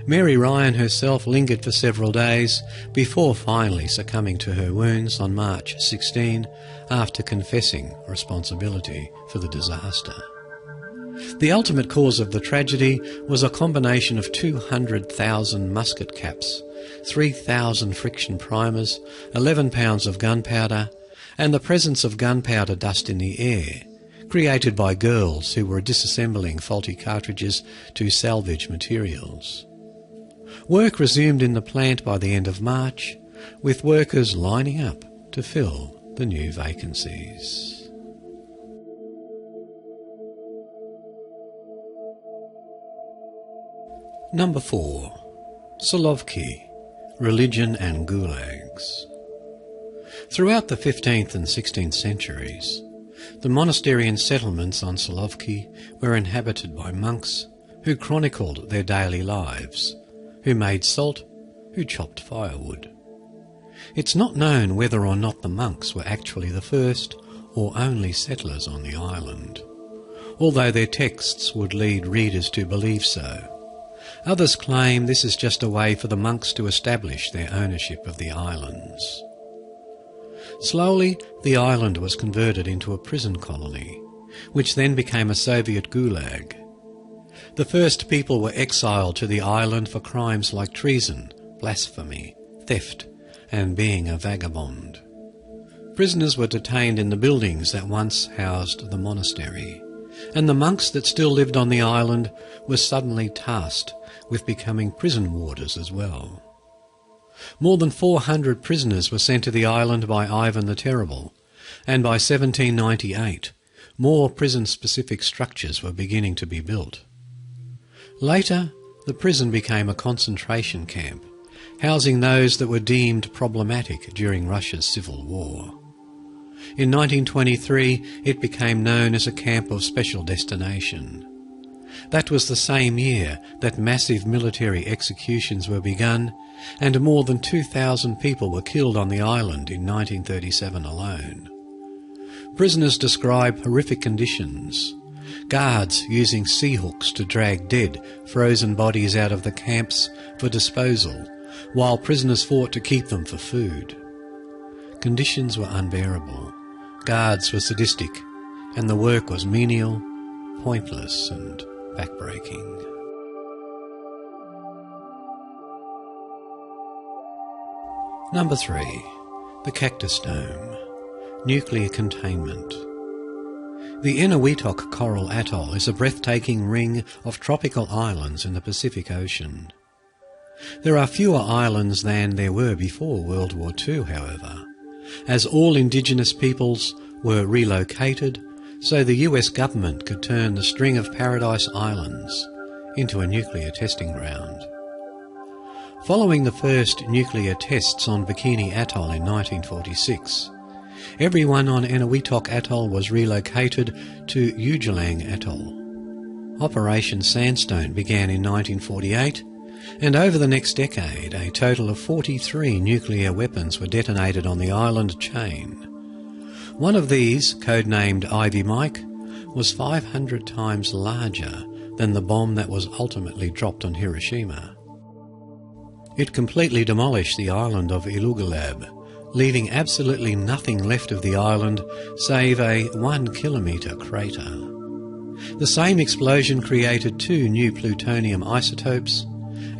Mary Ryan herself lingered for several days before finally succumbing to her wounds on March 16 after confessing responsibility for the disaster. The ultimate cause of the tragedy was a combination of 200,000 musket caps, 3,000 friction primers, 11 pounds of gunpowder, and the presence of gunpowder dust in the air, created by girls who were disassembling faulty cartridges to salvage materials. Work resumed in the plant by the end of March, with workers lining up to fill the new vacancies. Number 4. Solovki, Religion and Gulags. Throughout the 15th and 16th centuries, the monasterian settlements on Solovki were inhabited by monks who chronicled their daily lives, who made salt, who chopped firewood. It's not known whether or not the monks were actually the first or only settlers on the island, although their texts would lead readers to believe so. Others claim this is just a way for the monks to establish their ownership of the islands. Slowly, the island was converted into a prison colony, which then became a Soviet gulag. The first people were exiled to the island for crimes like treason, blasphemy, theft, and being a vagabond. Prisoners were detained in the buildings that once housed the monastery, and the monks that still lived on the island were suddenly tasked with becoming prison warders as well. More than 400 prisoners were sent to the island by Ivan the Terrible, and by 1798 more prison-specific structures were beginning to be built. Later, the prison became a concentration camp, housing those that were deemed problematic during Russia's Civil War. In 1923, it became known as a camp of special destination. That was the same year that massive military executions were begun, and more than 2,000 people were killed on the island in 1937 alone. Prisoners describe horrific conditions. Guards using sea hooks to drag dead, frozen bodies out of the camps for disposal, while prisoners fought to keep them for food. Conditions were unbearable. Guards were sadistic, and the work was menial, pointless, and backbreaking. Number 3. The Cactus Dome. Nuclear containment. The Eniwetok Coral Atoll is a breathtaking ring of tropical islands in the Pacific Ocean. There are fewer islands than there were before World War II, however, as all indigenous peoples were relocated so the US government could turn the string of Paradise Islands into a nuclear testing ground. Following the first nuclear tests on Bikini Atoll in 1946, everyone on Eniwetok Atoll was relocated to Ugelang Atoll. Operation Sandstone began in 1948, and over the next decade a total of 43 nuclear weapons were detonated on the island chain. One of these, codenamed Ivy Mike, was 500 times larger than the bomb that was ultimately dropped on Hiroshima. It completely demolished the island of Ilugulab, leaving absolutely nothing left of the island save a 1-kilometre crater. The same explosion created 2 new plutonium isotopes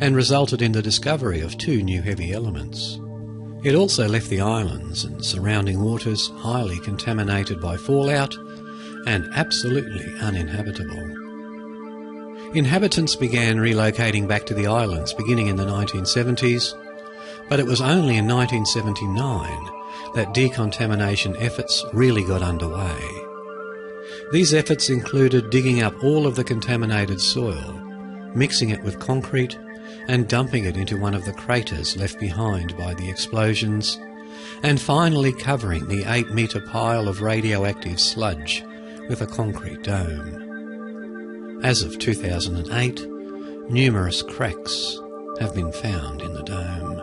and resulted in the discovery of 2 new heavy elements. It also left the islands and surrounding waters highly contaminated by fallout and absolutely uninhabitable. Inhabitants began relocating back to the islands beginning in the 1970s, but it was only in 1979 that decontamination efforts really got underway. These efforts included digging up all of the contaminated soil, mixing it with concrete, and dumping it into one of the craters left behind by the explosions, and finally covering the 8-metre pile of radioactive sludge with a concrete dome. As of 2008, numerous cracks have been found in the dome.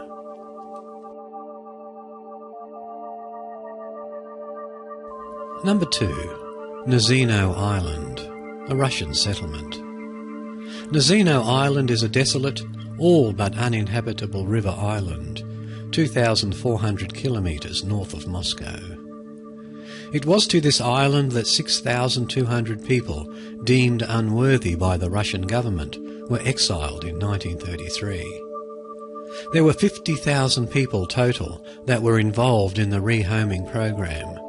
Number 2. Nazino Island, a Russian settlement. Nazino Island is a desolate, all but uninhabitable river island, 2,400 kilometres north of Moscow. It was to this island that 6,200 people, deemed unworthy by the Russian government, were exiled in 1933. There were 50,000 people total that were involved in the rehoming program,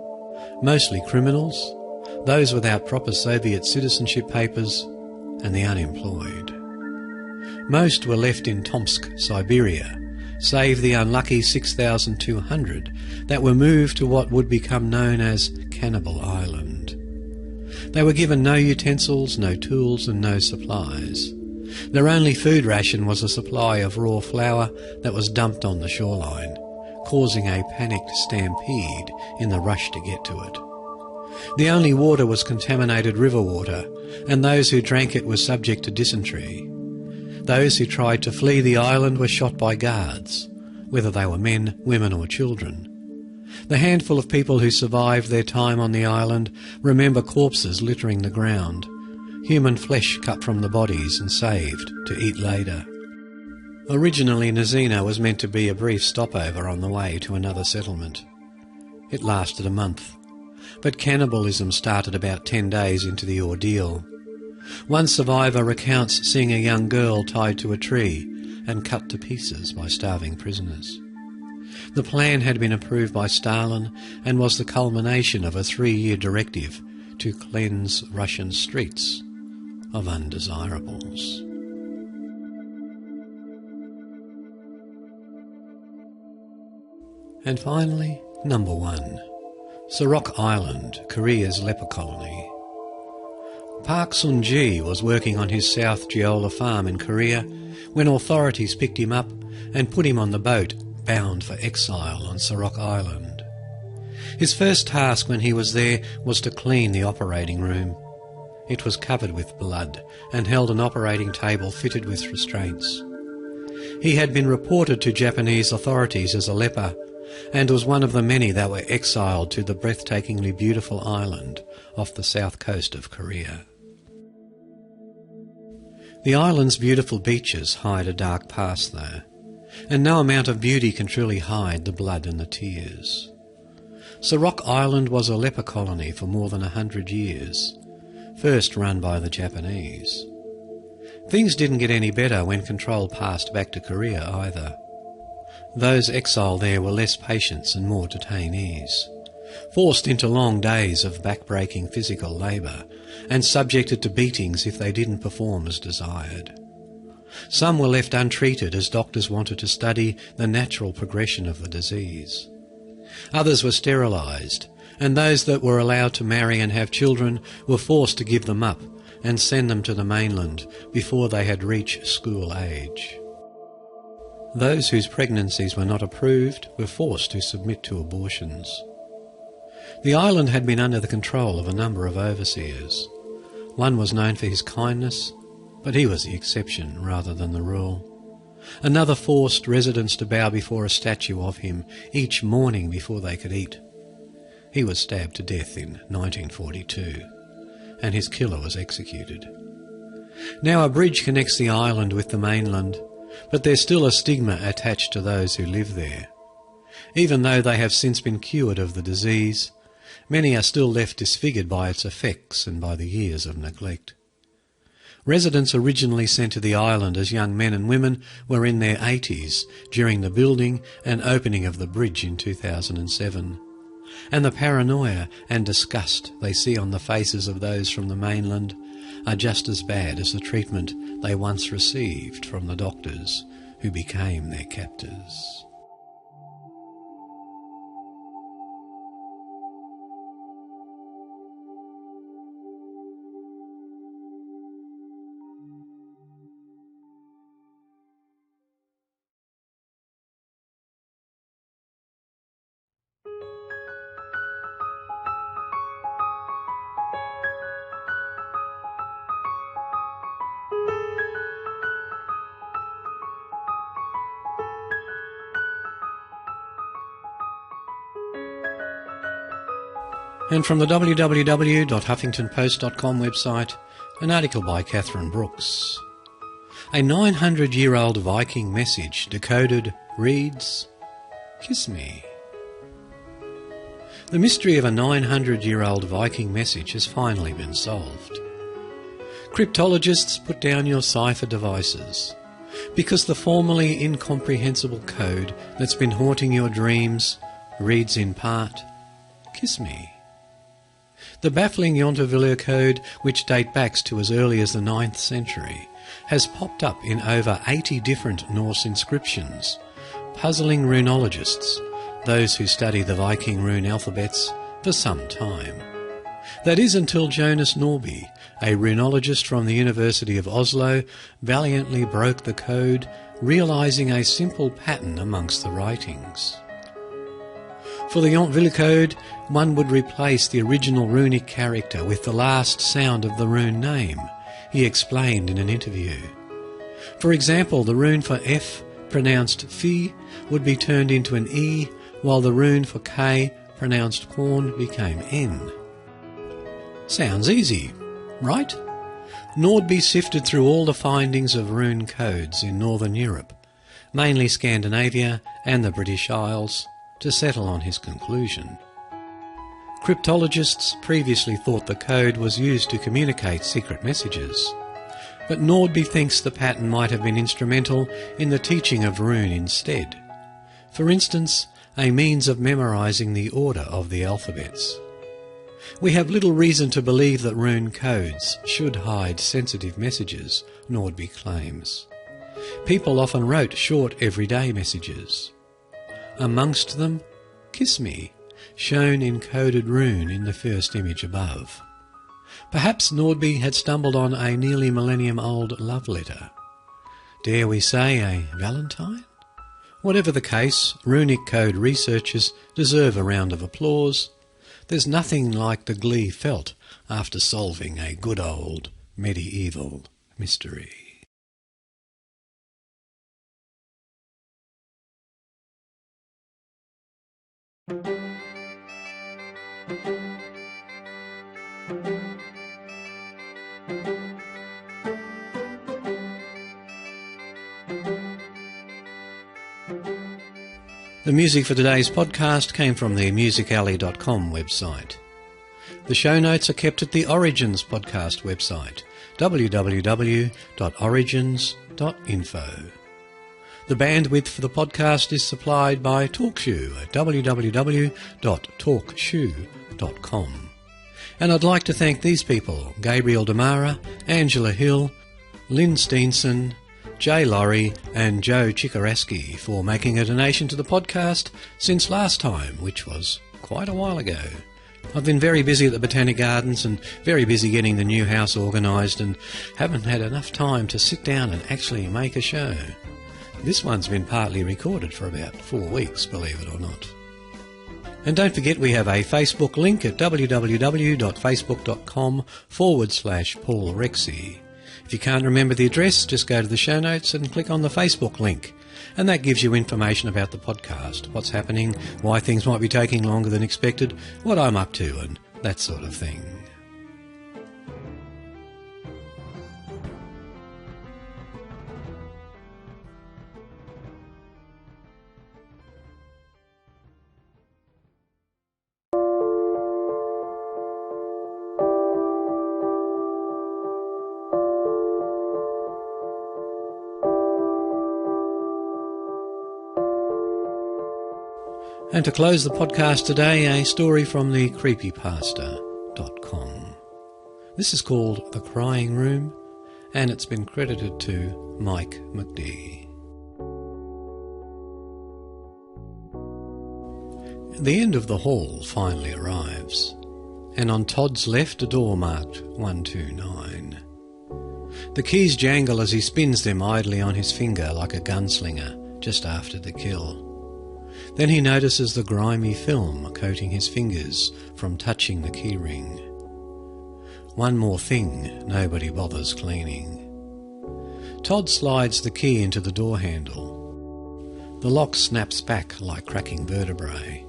mostly criminals, those without proper Soviet citizenship papers, and the unemployed. Most were left in Tomsk, Siberia, save the unlucky 6,200 that were moved to what would become known as Cannibal Island. They were given no utensils, no tools, and no supplies. Their only food ration was a supply of raw flour that was dumped on the shoreline, causing a panicked stampede in the rush to get to it. The only water was contaminated river water, and those who drank it were subject to dysentery. Those who tried to flee the island were shot by guards, whether they were men, women or children. The handful of people who survived their time on the island remember corpses littering the ground, human flesh cut from the bodies and saved to eat later. Originally, Nazino was meant to be a brief stopover on the way to another settlement. It lasted a month, but cannibalism started about 10 days into the ordeal. One survivor recounts seeing a young girl tied to a tree and cut to pieces by starving prisoners. The plan had been approved by Stalin and was the culmination of a 3-year directive to cleanse Russian streets of undesirables. And finally, number 1. Sorok Island, Korea's leper colony. Park Sun-ji was working on his South Jeolla farm in Korea when authorities picked him up and put him on the boat bound for exile on Sorok Island. His first task when he was there was to clean the operating room. It was covered with blood and held an operating table fitted with restraints. He had been reported to Japanese authorities as a leper and was one of the many that were exiled to the breathtakingly beautiful island off the south coast of Korea. The island's beautiful beaches hide a dark past though, and no amount of beauty can truly hide the blood and the tears. Sorok Island was a leper colony for more than 100 years, first run by the Japanese. Things didn't get any better when control passed back to Korea either. Those exiled there were less patients and more detainees, forced into long days of back-breaking physical labour and subjected to beatings if they didn't perform as desired. Some were left untreated as doctors wanted to study the natural progression of the disease. Others were sterilised, and those that were allowed to marry and have children were forced to give them up and send them to the mainland before they had reached school age. Those whose pregnancies were not approved were forced to submit to abortions. The island had been under the control of a number of overseers. One was known for his kindness, but he was the exception rather than the rule. Another forced residents to bow before a statue of him each morning before they could eat. He was stabbed to death in 1942, and his killer was executed. Now a bridge connects the island with the mainland, but there's still a stigma attached to those who live there. Even though they have since been cured of the disease, many are still left disfigured by its effects and by the years of neglect. Residents originally sent to the island as young men and women were in their 80s during the building and opening of the bridge in 2007. And the paranoia and disgust they see on the faces of those from the mainland are just as bad as the treatment they once received from the doctors who became their captors. And from the www.huffingtonpost.com website, an article by Catherine Brooks. A 900-year-old Viking message decoded reads, "Kiss me." The mystery of a 900-year-old Viking message has finally been solved. Cryptologists, put down your cipher devices, because the formerly incomprehensible code that's been haunting your dreams reads in part, "Kiss me." The baffling Yontavillier code, which dates back to as early as the 9th century, has popped up in over 80 different Norse inscriptions, puzzling runologists, those who study the Viking rune alphabets, for some time. That is until Jonas Norby, a runologist from the University of Oslo, valiantly broke the code, realising a simple pattern amongst the writings. For the Yontavillier code, one would replace the original runic character with the last sound of the rune name, he explained in an interview. For example, the rune for F, pronounced Fi, would be turned into an E, while the rune for K, pronounced Korn, became N. Sounds easy, right? Nordby sifted through all the findings of rune codes in Northern Europe, mainly Scandinavia and the British Isles, to settle on his conclusion. Cryptologists previously thought the code was used to communicate secret messages, but Nordby thinks the pattern might have been instrumental in the teaching of rune instead. For instance, a means of memorising the order of the alphabets. We have little reason to believe that rune codes should hide sensitive messages, Nordby claims. People often wrote short everyday messages. Amongst them, "Kiss me," shown in coded rune in the first image above. Perhaps Nordby had stumbled on a nearly millennium-old love letter. Dare we say a Valentine? Whatever the case, runic code researchers deserve a round of applause. There's nothing like the glee felt after solving a good old medieval mystery. The music for today's podcast came from the musicalley.com website. The show notes are kept at the Origins podcast website, www.origins.info. The bandwidth for the podcast is supplied by TalkShoe at www.talkshoe.com. And I'd like to thank these people: Gabriel Damara, Angela Hill, Lynn Steenson, Jay Laurie and Joe Chikaraski for making a donation to the podcast since last time, which was quite a while ago. I've been very busy at the Botanic Gardens and very busy getting the new house organised and haven't had enough time to sit down and actually make a show. This one's been partly recorded for about 4 weeks, believe it or not. And don't forget we have a Facebook link at www.facebook.com/Paul Rexy. If you can't remember the address, just go to the show notes and click on the Facebook link. And that gives you information about the podcast, what's happening, why things might be taking longer than expected, what I'm up to, and that sort of thing. And to close the podcast today, a story from the creepypasta.com. This is called The Crying Room, and it's been credited to Mike McD. The end of the hall finally arrives, and on Todd's left a door marked 129. The keys jangle as he spins them idly on his finger like a gunslinger just after the kill. Then he notices the grimy film coating his fingers from touching the keyring. One more thing nobody bothers cleaning. Todd slides the key into the door handle. The lock snaps back like cracking vertebrae,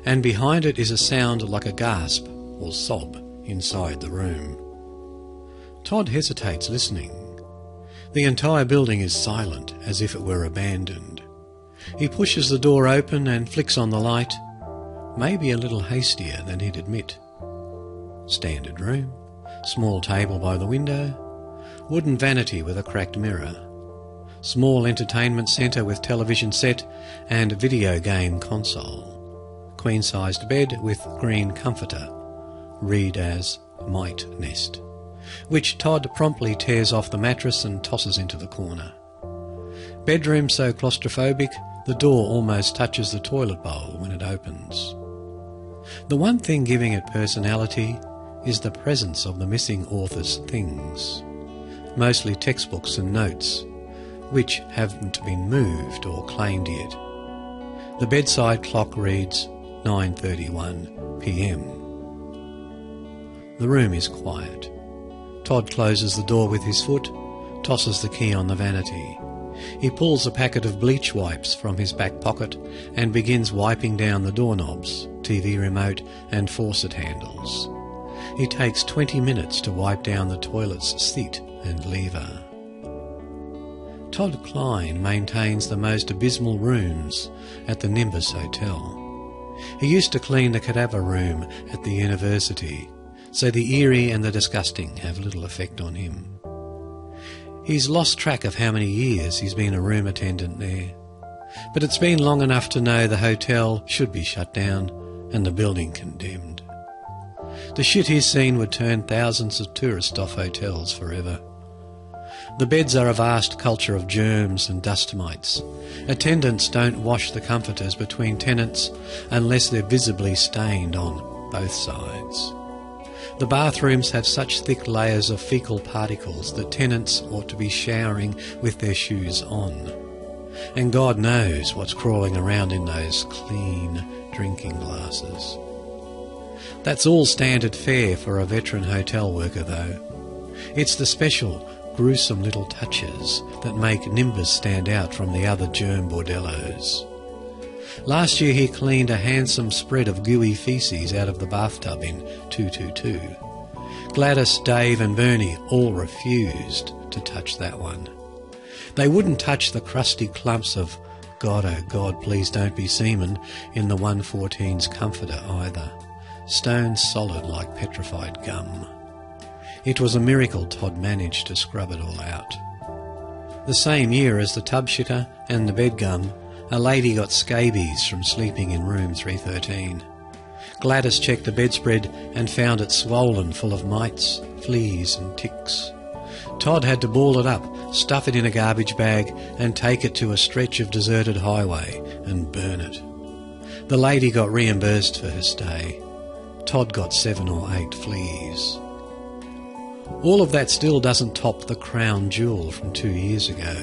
and behind it is a sound like a gasp or sob inside the room. Todd hesitates, listening. The entire building is silent, as if it were abandoned. He pushes the door open and flicks on the light, maybe a little hastier than he'd admit. Standard room, small table by the window, wooden vanity with a cracked mirror, small entertainment centre with television set and video game console, queen-sized bed with green comforter, read as Mite Nest, which Todd promptly tears off the mattress and tosses into the corner. Bedroom so claustrophobic, the door almost touches the toilet bowl when it opens. The one thing giving it personality is the presence of the missing author's things, mostly textbooks and notes, which haven't been moved or claimed yet. The bedside clock reads 9:31 p.m. The room is quiet. Todd closes the door with his foot, tosses the key on the vanity. He pulls a packet of bleach wipes from his back pocket and begins wiping down the doorknobs, TV remote and faucet handles. It takes 20 minutes to wipe down the toilet's seat and lever. Todd Klein maintains the most abysmal rooms at the Nimbus Hotel. He used to clean the cadaver room at the university, so the eerie and the disgusting have little effect on him. He's lost track of how many years he's been a room attendant there, but it's been long enough to know the hotel should be shut down and the building condemned. The shit he's seen would turn thousands of tourists off hotels forever. The beds are a vast culture of germs and dust mites. Attendants don't wash the comforters between tenants unless they're visibly stained on both sides. The bathrooms have such thick layers of fecal particles that tenants ought to be showering with their shoes on. And God knows what's crawling around in those clean drinking glasses. That's all standard fare for a veteran hotel worker, though. It's the special, gruesome little touches that make Nimbus stand out from the other germ bordellos. Last year he cleaned a handsome spread of gooey faeces out of the bathtub in 222. Gladys, Dave and Bernie all refused to touch that one. They wouldn't touch the crusty clumps of "God, oh God, please don't be semen" in the 114's comforter either. Stone solid like petrified gum. It was a miracle Todd managed to scrub it all out. The same year as the tub shitter and the bed gum, a lady got scabies from sleeping in room 313. Gladys checked the bedspread and found it swollen full of mites, fleas and ticks. Todd had to ball it up, stuff it in a garbage bag and take it to a stretch of deserted highway and burn it. The lady got reimbursed for her stay. Todd got 7 or 8 fleas. All of that still doesn't top the crown jewel from 2 years ago,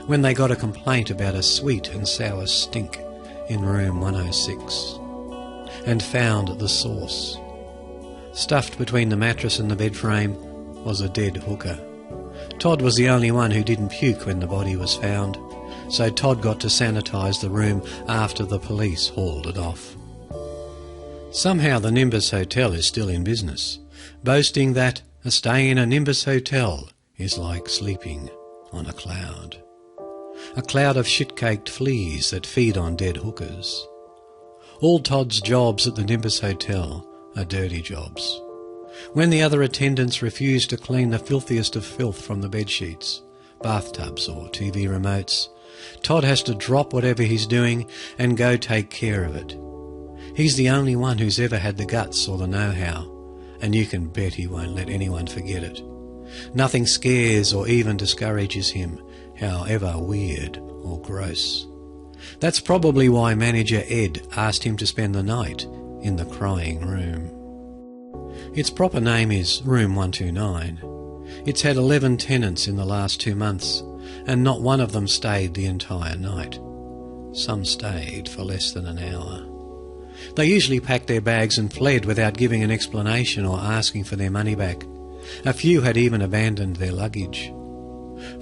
when they got a complaint about a sweet and sour stink in room 106, and found the source. Stuffed between the mattress and the bed frame was a dead hooker. Todd was the only one who didn't puke when the body was found, so Todd got to sanitise the room after the police hauled it off. Somehow the Nimbus Hotel is still in business, boasting that a stay in a Nimbus Hotel is like sleeping on a cloud. A cloud of shit-caked fleas that feed on dead hookers. All Todd's jobs at the Nimbus Hotel are dirty jobs. When the other attendants refuse to clean the filthiest of filth from the bedsheets, bathtubs or TV remotes, Todd has to drop whatever he's doing and go take care of it. He's the only one who's ever had the guts or the know-how, and you can bet he won't let anyone forget it. Nothing scares or even discourages him, however weird or gross. That's probably why manager Ed asked him to spend the night in the crying room. Its proper name is Room 129. It's had 11 tenants in the last 2 months, and not one of them stayed the entire night. Some stayed for less than an hour. They usually packed their bags and fled without giving an explanation or asking for their money back. A few had even abandoned their luggage.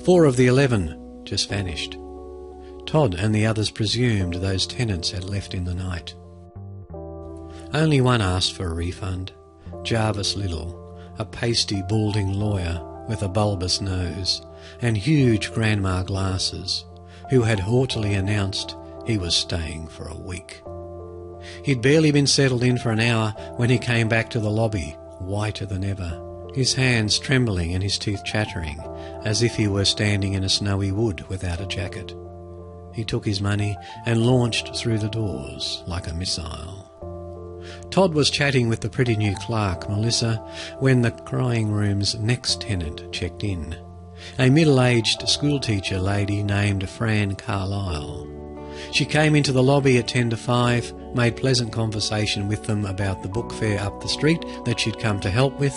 4 of the 11 just vanished. Todd and the others presumed those tenants had left in the night. Only one asked for a refund. Jarvis Little, a pasty, balding lawyer with a bulbous nose and huge grandma glasses, who had haughtily announced he was staying for a week. He'd barely been settled in for an hour when he came back to the lobby, whiter than ever, his hands trembling and his teeth chattering, as if he were standing in a snowy wood without a jacket. He took his money and launched through the doors like a missile. Todd was chatting with the pretty new clerk, Melissa, when the crying room's next tenant checked in, a middle-aged schoolteacher lady named Fran Carlyle. She came into the lobby at 10 to 5, made pleasant conversation with them about the book fair up the street that she'd come to help with,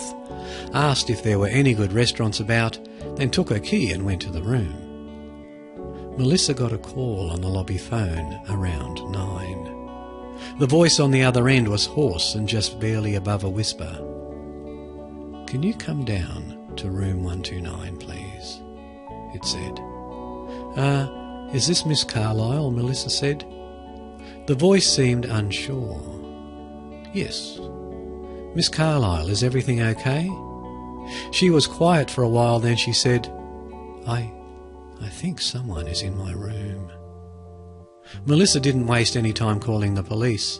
asked if there were any good restaurants about, then took her key and went to the room. Melissa got a call on the lobby phone around 9. The voice on the other end was hoarse and just barely above a whisper. "Can you come down to room 129, please?" it said. Is this Miss Carlyle?" Melissa said. The voice seemed unsure. "Yes. Miss Carlyle, is everything okay?" She was quiet for a while, then she said, I think someone is in my room." Melissa didn't waste any time calling the police,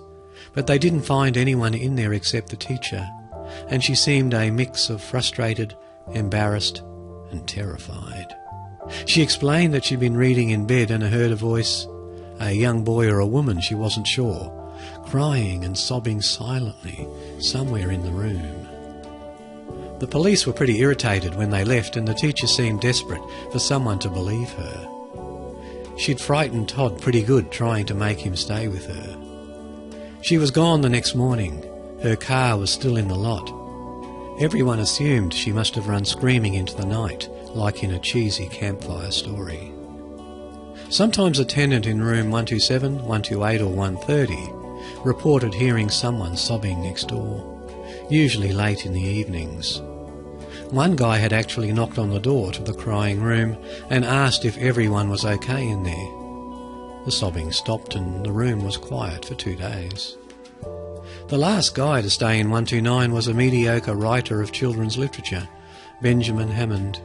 but they didn't find anyone in there except the teacher, and she seemed a mix of frustrated, embarrassed, and terrified. She explained that she'd been reading in bed and heard a voice, a young boy or a woman, she wasn't sure, crying and sobbing silently somewhere in the room. The police were pretty irritated when they left, and the teacher seemed desperate for someone to believe her. She'd frightened Todd pretty good trying to make him stay with her. She was gone the next morning. Her car was still in the lot. Everyone assumed she must have run screaming into the night, like in a cheesy campfire story. Sometimes a tenant in room 127, 128 or 130 reported hearing someone sobbing next door, usually late in the evenings. One guy had actually knocked on the door to the crying room and asked if everyone was okay in there. The sobbing stopped and the room was quiet for 2 days. The last guy to stay in 129 was a mediocre writer of children's literature, Benjamin Hammond.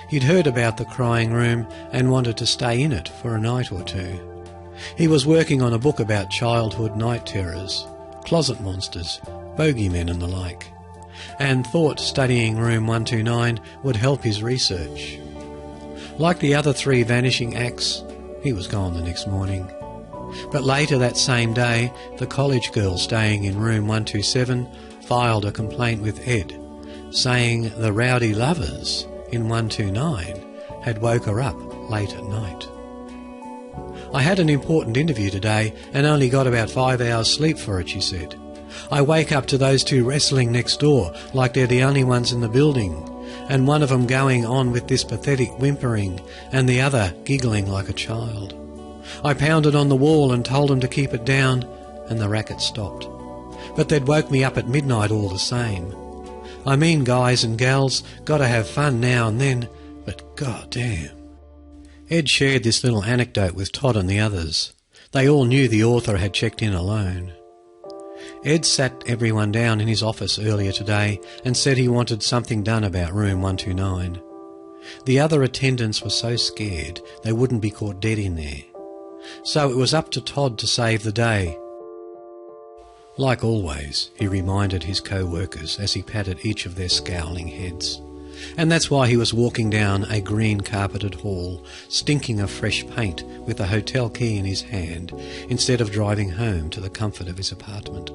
He'd heard about the crying room and wanted to stay in it for a night or two. He was working on a book about childhood night terrors, closet monsters, bogeymen and the like, and thought studying room 129 would help his research. Like the other 3 vanishing acts, he was gone the next morning. But later that same day, the college girl staying in room 127 filed a complaint with Ed, saying the rowdy lovers in 129 had woke her up late at night. I had an important interview today and only got about 5 hours sleep for it, she said. I wake up to those 2 wrestling next door like they're the only ones in the building, and one of them going on with this pathetic whimpering and the other giggling like a child. I pounded on the wall and told them to keep it down, and the racket stopped. But they'd woke me up at midnight all the same. I mean, guys and gals, gotta have fun now and then, but goddamn. Ed shared this little anecdote with Todd and the others. They all knew the author had checked in alone. Ed sat everyone down in his office earlier today and said he wanted something done about room 129. The other attendants were so scared they wouldn't be caught dead in there. So it was up to Todd to save the day. Like always, he reminded his co-workers as he patted each of their scowling heads. And that's why he was walking down a green-carpeted hall, stinking of fresh paint, with a hotel key in his hand, instead of driving home to the comfort of his apartment.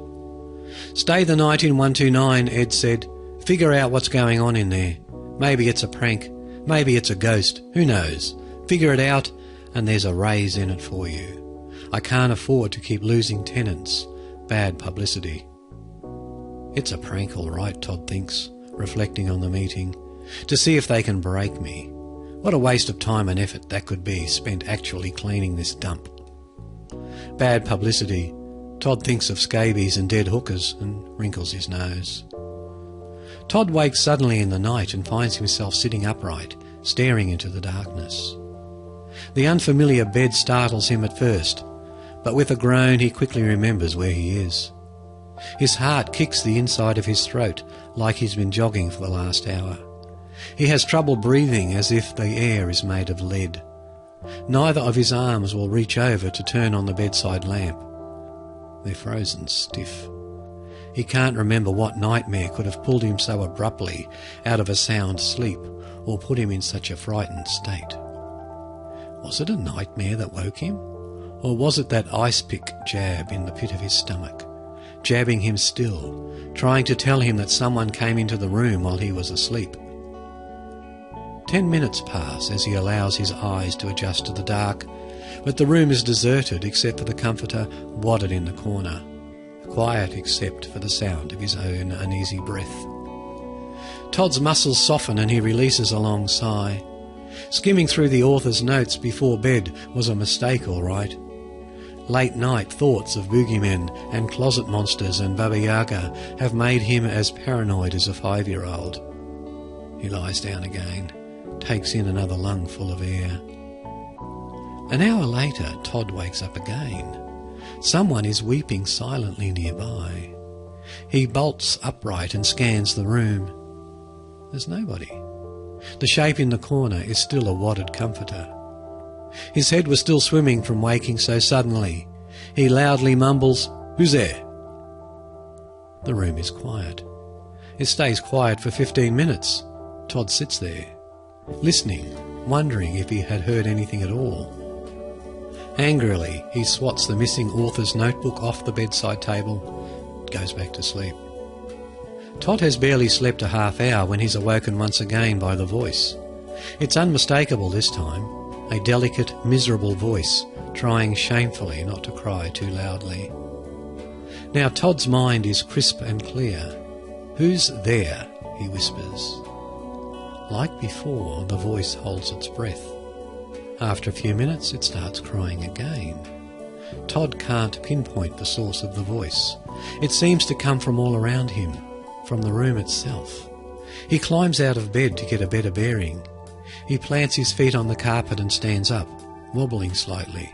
Stay the night in 129, Ed said. Figure out what's going on in there. Maybe it's a prank. Maybe it's a ghost. Who knows? Figure it out, and there's a raise in it for you. I can't afford to keep losing tenants. Bad publicity. It's a prank, all right, Todd thinks, reflecting on the meeting, to see if they can break me. What a waste of time and effort that could be spent actually cleaning this dump. Bad publicity. Todd thinks of scabies and dead hookers and wrinkles his nose. Todd wakes suddenly in the night and finds himself sitting upright, staring into the darkness. The unfamiliar bed startles him at first, but with a groan he quickly remembers where he is. His heart kicks the inside of his throat like he's been jogging for the last hour. He has trouble breathing as if the air is made of lead. Neither of his arms will reach over to turn on the bedside lamp. They're frozen stiff. He can't remember what nightmare could have pulled him so abruptly out of a sound sleep or put him in such a frightened state. Was it a nightmare that woke him? Or was it that ice pick jab in the pit of his stomach, jabbing him still, trying to tell him that someone came into the room while he was asleep? 10 minutes pass as he allows his eyes to adjust to the dark, but the room is deserted except for the comforter wadded in the corner, quiet except for the sound of his own uneasy breath. Todd's muscles soften and he releases a long sigh. Skimming through the author's notes before bed was a mistake, all right. Late night thoughts of boogeymen and closet monsters and Baba Yaga have made him as paranoid as a 5-year-old. He lies down again, takes in another lung full of air. An hour later, Todd wakes up again. Someone is weeping silently nearby. He bolts upright and scans the room. There's nobody. The shape in the corner is still a wadded comforter. His head was still swimming from waking so suddenly. He loudly mumbles, "Who's there?" The room is quiet. It stays quiet for 15 minutes. Todd sits there, listening, wondering if he had heard anything at all. Angrily, he swats the missing author's notebook off the bedside table, goes back to sleep. Todd has barely slept a half hour when he's awoken once again by the voice. It's unmistakable this time, a delicate, miserable voice, trying shamefully not to cry too loudly. Now Todd's mind is crisp and clear. "Who's there?" he whispers. Like before, the voice holds its breath. After a few minutes, it starts crying again. Todd can't pinpoint the source of the voice. It seems to come from all around him, from the room itself. He climbs out of bed to get a better bearing. He plants his feet on the carpet and stands up, wobbling slightly.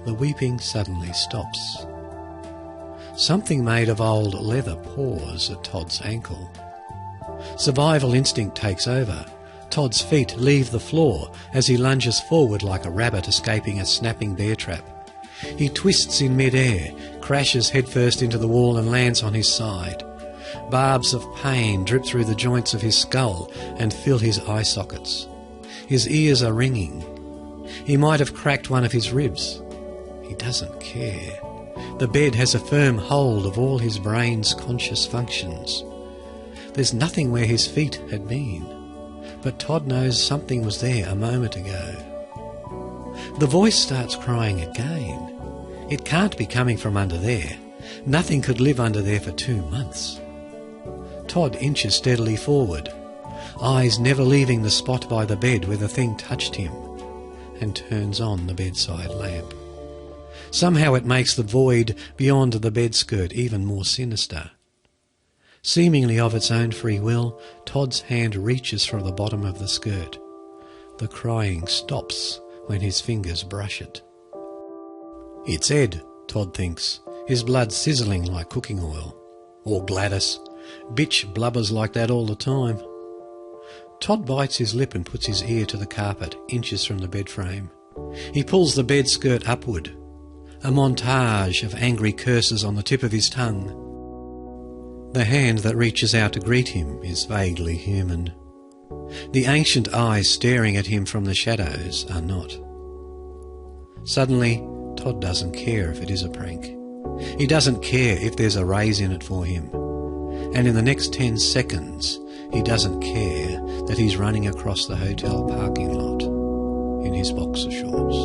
The weeping suddenly stops. Something made of old leather paws at Todd's ankle. Survival instinct takes over. Todd's feet leave the floor as he lunges forward like a rabbit escaping a snapping bear trap. He twists in mid-air, crashes headfirst into the wall and lands on his side. Barbs of pain drip through the joints of his skull and fill his eye sockets. His ears are ringing. He might have cracked one of his ribs. He doesn't care. The bed has a firm hold of all his brain's conscious functions. There's nothing where his feet had been, but Todd knows something was there a moment ago. The voice starts crying again. It can't be coming from under there. Nothing could live under there for 2 months. Todd inches steadily forward, eyes never leaving the spot by the bed where the thing touched him, and turns on the bedside lamp. Somehow it makes the void beyond the bed skirt even more sinister. Seemingly of its own free will, Todd's hand reaches for the bottom of the skirt. The crying stops when his fingers brush it. It's Ed, Todd thinks, his blood sizzling like cooking oil. Or Gladys. Bitch blubbers like that all the time. Todd bites his lip and puts his ear to the carpet, inches from the bed frame. He pulls the bed skirt upward. A montage of angry curses on the tip of his tongue. The hand that reaches out to greet him is vaguely human. The ancient eyes staring at him from the shadows are not. Suddenly, Todd doesn't care if it is a prank. He doesn't care if there's a raise in it for him. And in the next 10 seconds, he doesn't care that he's running across the hotel parking lot in his boxer shorts.